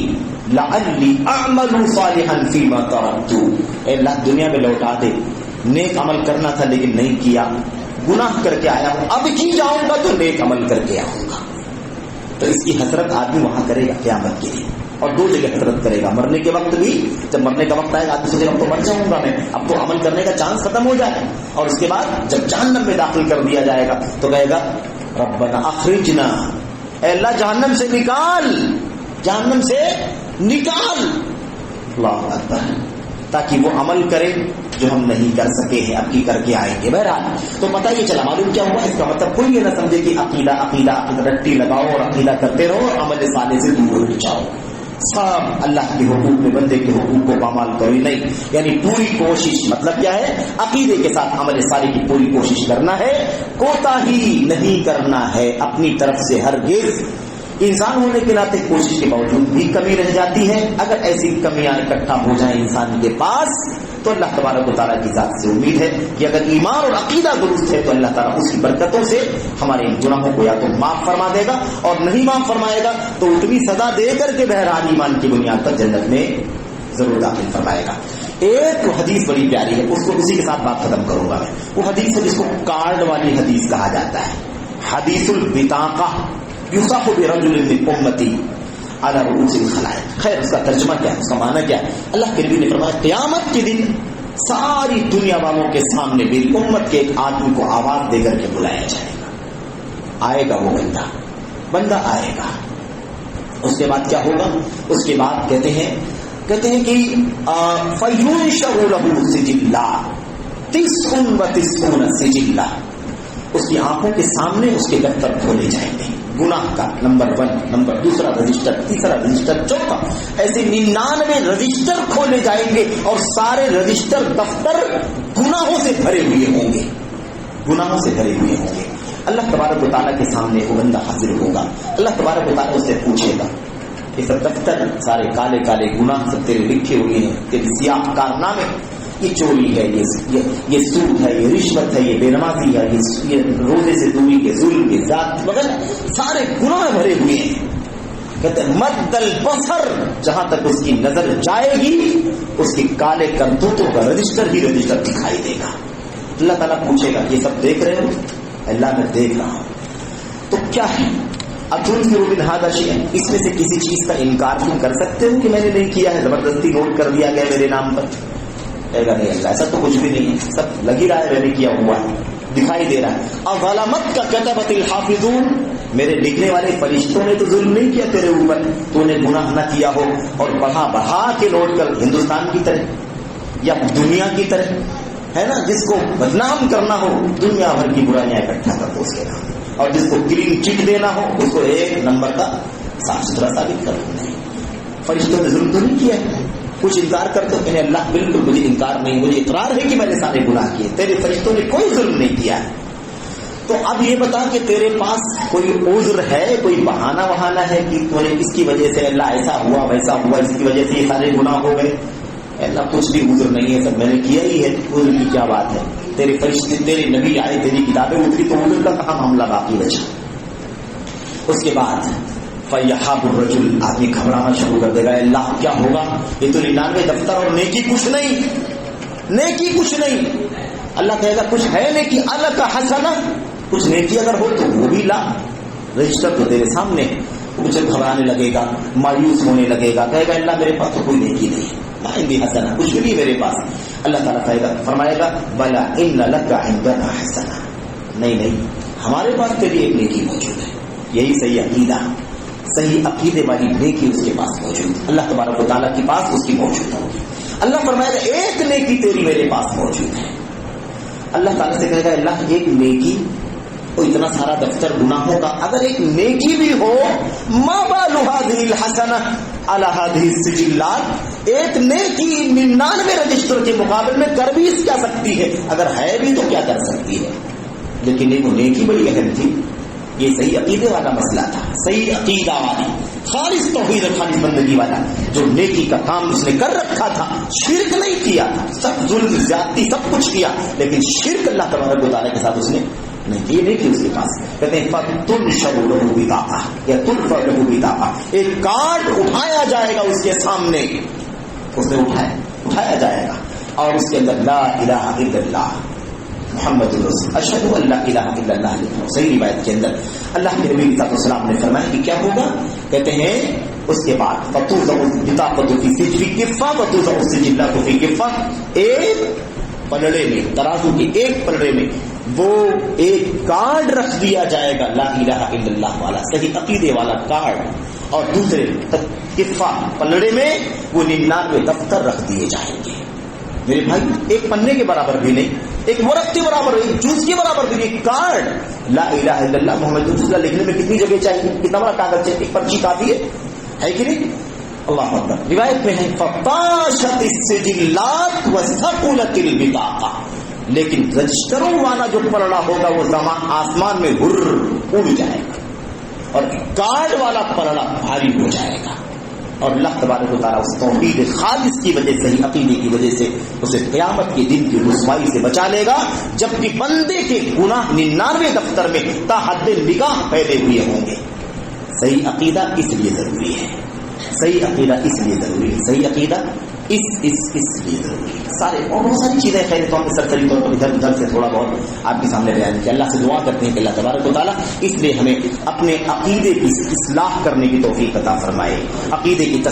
لعلی اعمل صالحا فیما ترکت. اے اللہ دنیا میں لوٹا دے, نیک عمل کرنا تھا لیکن نہیں کیا, گناہ کر کے آیا ہوں, اب کی جاؤں گا تو نیک عمل کر کے آؤں گا. تو اس کی حسرت آدمی وہاں کرے گا قیامت کے لیے, اور 2 جگہ حسرت کرے گا. مرنے کے وقت بھی, جب مرنے کا وقت آئے گا آدمی سوچے اب تو مر جاؤں گا میں, اب تو عمل کرنے کا چانس ختم ہو جائے, اور اس کے بعد جب جہنم میں داخل کر دیا جائے گا تو کہے گا ربنا اخرجنا, اے اللہ جہنم سے نکال, جہنم سے نکال. اللہ اکبر. تاکہ وہ عمل کرے جو ہم نہیں کر سکے ہیں اب کی کر کے آئیں گے. بہرحال تو پتہ یہ چلا. معلوم کیا ہوا؟ اس کا مطلب کوئی یہ نہ سمجھے کہ عقیدہ رٹی لگاؤ اور عقیدہ کرتے رہو اور عمل صالح سے دور ہٹ جاؤ. سب اللہ کے حقوق میں بندے کے حقوق کو پامال کرو نہیں. یعنی پوری کوشش. مطلب کیا ہے؟ عقیدے کے ساتھ عمل صالح کی پوری کوشش کرنا ہے, کوتاہی نہیں کرنا ہے اپنی طرف سے ہرگز. انسان ہونے کے ناطے کوشش کے باوجود بھی کمی رہ جاتی ہے. اگر ایسی کمیاں اکٹھا ہو جائیں انسان کے پاس تو اللہ تبارک و تعالیٰ کی ذات سے امید ہے کہ اگر ایمان اور عقیدہ درست ہے تو اللہ تعالیٰ اس کی برکتوں سے ہمارے ان گناہوں کو یا تو معاف فرما دے گا, اور نہیں معاف فرمائے گا تو اتنی سزا دے کر کے بہرحال ایمان کی بنیاد پر جنت میں ضرور داخل فرمائے گا. ایک حدیث بڑی پیاری ہے, اس کو اسی کے ساتھ بات ختم کروں گا میں. وہ حدیث ہے جس کو کارڈ والی حدیث کہا جاتا ہے, حدیث البطاقہ. یوسف برجل من امتی علی رؤوس الخلائق. خیر اس کا ترجمہ کیا ہے, اس کا معنی کیا ہے؟ اللہ کے نبی نے فرمایا قیامت کے دن ساری دنیا والوں کے سامنے میری امت کے ایک آدمی کو آواز دے کر کے بلایا جائے گا. آئے گا وہ بندہ آئے گا. اس کے بعد کیا ہوگا؟ اس کے بعد کہتے ہیں کہ فَيُنشَرُ لَهُ سِجِلًّا 99 سجلہ. اس کی آنکھوں کے سامنے اس کے دفتر کھولے جائیں گے. گناہ کا نمبر 1, نمبر 2 رجسٹر, 3 رجسٹر, 4, ایسے 99 رجسٹر کھولے جائیں گے اور سارے رجسٹر دفتر گناہوں سے بھرے ہوئے ہوں گے. گناہوں سے بھرے ہوئے ہوں گے. اللہ تبارک و تعالیٰ کے سامنے وہ بندہ حاضر ہوگا. اللہ تبارک و تعالیٰ اس سے پوچھے گا یہ سب دفتر سارے کالے کالے گناہ سب تیرے لکھے ہوئے ہیں, تیرے سیاہ کارنامے, یہ چوری ہے, یہ سود ہے, یہ رشوت ہے, یہ بے نمازی ہے, یہ روزے سے دوری کے ظلم کے ذات وغیرہ سارے گناہ بھرے ہوئے ہیں. کہتے ہیں مد البصر, جہاں تک اس کی نظر جائے گی اس کی کالے کرتوتوں کا رجسٹر ہی رجسٹر دکھائی دے گا. اللہ تعالیٰ پوچھے گا یہ سب دیکھ رہے ہو؟ اللہ میں دیکھ رہا ہوں. تو کیا ہے؟ اب تنکروا من ھذا شیئا, اس میں سے کسی چیز کا انکار تم کر سکتے ہو کہ میں نے نہیں کیا ہے, زبردستی نوٹ کر دیا گیا میرے نام پر؟ کہے گا نہیں اللہ ایسا تو کچھ بھی نہیں ہے, سب لگ ہی رہا ہے میں نے کیا ہوا ہے, دکھائی دے رہا ہے. اظلمت کا کتبت الحافظون, میرے لکھنے والے فرشتوں نے تو ظلم نہیں کیا تیرے اوپر, تو نے گناہ نہ کیا ہو اور بڑھا بڑھا کے نوٹ کر ہندوستان کی طرح یا دنیا کی طرح ہے نا, جس کو بدنام کرنا ہو دنیا بھر کی برائیاں اکٹھا کر دو اس کے نام, اور جس کو کلین چٹ دینا ہو اس کو 1 نمبر کا صاف ستھرا ثابت کر دو. فرشتوں نے ظلم تو نہیں کیا ہے, کچھ انکار کرتے ہیں اللہ بالکل مجھے انکار نہیں, مجھے اقرار ہے کہ میں نے سارے گناہ کیے, تیرے فرشتوں نے کوئی ظلم نہیں کیا ہے. تو اب یہ بتا کہ تیرے پاس کوئی عذر ہے, کوئی بہانہ وہانہ ہے کہ تو نے اس کی وجہ سے اللہ ایسا ہوا ویسا ہوا, اس کی وجہ سے یہ سارے گناہ ہو گئے؟ اللہ کچھ بھی عذر نہیں ہے, سب میں نے کیا ہی ہے. عذر کی کیا بات ہے؟ تیرے فرشتے تیرے نبی آئے, تیری کتابیں اتری, تو عذر کا کہاں معاملہ باقی بچا. اس کے بعد فَيَحَابُ الرَّجُلُ, آدمی گھبرانا شروع کر دے گا, اللہ کیا ہوگا؟ یہ تو 99 دفتر اور نیکی کچھ نہیں, نیکی کچھ نہیں. اللہ کہے گا کچھ ہے نیکی؟ اللہ کا حسنہ, کچھ نیکی اگر ہو تو وہ بھی لا, رجسٹر تو تیرے سامنے. مجھے گھبرانے لگے گا, مایوس ہونے لگے گا, کہے گا اللہ میرے پاس تو کوئی نیکی نہیں, عندي حسنہ, کچھ بھی نہیں میرے پاس. اللہ تعالیٰ کہے گا, فرمائے گا بلا ان لک عندنا حسنہ, نہیں ہمارے پاس تیری ایک نیکی موجود ہے. یہی صحیح عقیدہ, صحیح عقیدے والی نیکی اس کے پاس موجود ہے. اللہ تبارک و تعالیٰ کے پاس اس کی موجود ہوگی. اللہ فرمائے گا ایک نیکی تیری میرے پاس موجود ہے. اللہ تعالیٰ سے کہے گا اللہ ایک نیکی, اور اتنا سارا دفتر گناہوں کا, اگر ایک نیکی بھی ہو, ما بال هذه الحسنہ علی هذه السجلات, ایک نیکی 99 رجسٹر کے مقابل میں کر بھی کیا سکتی ہے؟ اگر ہے بھی تو کیا کر سکتی ہے؟ لیکن ایک نیکی بڑی اہم تھی. یہ صحیح عقیدے والا مسئلہ تھا, صحیح عقیدہ والا, خالص توحید اور خالص بندگی والا, جو نیکی کا کام اس نے کر رکھا تھا, شرک نہیں کیا, سب ظلم زیادتی سب کچھ کیا, لیکن شرک اللہ تبارک و تعالیٰ کے ساتھ اس نے نہیں, یہ نہیں کہ اس کے پاس. کہتے ہیں فَتُنْشَرُ لَهُ بِطَاقَةٌ یا تُرْفَعُ لَهُ بِطَاقَةٌ, ایک کارڈ اٹھایا جائے گا اس کے سامنے, اس نے اٹھایا جائے گا, اور اس کے اندر لا الہ الا اللہ محمد رسول اشہد ان لا الہ الا اللہ لکھا ہو. صحیح روایت کے اندر اللہ کے نبی صلی اللہ علیہ وسلم نے فرمایا کہ کیا ہوگا؟ کہتے ہیں اس کے بعد فَتُوضَعُ الْبِطَاقَةُ فِي كِفَّةٍ وَتُوضَعُ السِّجِلَّةُ فِي كِفَّةٍ, ایک پلڑے میں, ترازو کے ایک پلڑے میں وہ ایک کارڈ رکھ دیا جائے گا لا الہ الا اللہ والا, صحیح عقیدے والا کارڈ, اور دوسرے کفہ پلڑے میں وہ 99 دفتر رکھ دیے جائیں گے. میرے بھائی ایک پنے کے برابر بھی نہیں, ایک ورق کے برابر, ایک جوس کے برابر بھی نہیں. کارڈ لا الہ الا اللہ محمد رسول اللہ لکھنے میں کتنی جگہ چاہیے, کتنا بڑا کاغذ چاہیے؟ ایک پرچی کافی ہے کہ نہیں؟ اللہ اکبر. روایت میں ہے فطاشت السجلات وثقلت البطاقہ, لیکن رجسٹروں والا جو پلڑا ہوگا وہ آسمان میں اڑ جائے گا, اور کارڈ والا پلڑا بھاری ہو جائے گا. اور اللہ تبارک و تعالیٰ اس توحید خالص کی وجہ سے, عقیدے کی وجہ سے اسے قیامت کے دن کی رسوائی سے بچا لے گا, جبکہ بندے کے گناہ 99 دفتر میں تا حد نگاہ پھیلے ہوئے ہوں گے. صحیح عقیدہ اس لیے ضروری ہے, صحیح عقیدہ اس لیے ضروری ہے, صحیح عقیدہ اس لیے ضروری ہے. سارے اور بہت ساری چیزیں خیر طور پر سرسری طور پر ادھر سے تھوڑا بہت آپ کے سامنے بیان کیا. اللہ سے دعا کرتے ہیں کہ اللہ تبارک و تعالیٰ اس لیے ہمیں اپنے عقیدے کی اصلاح کرنے کی توفیق عطا فرمائے, عقیدے کی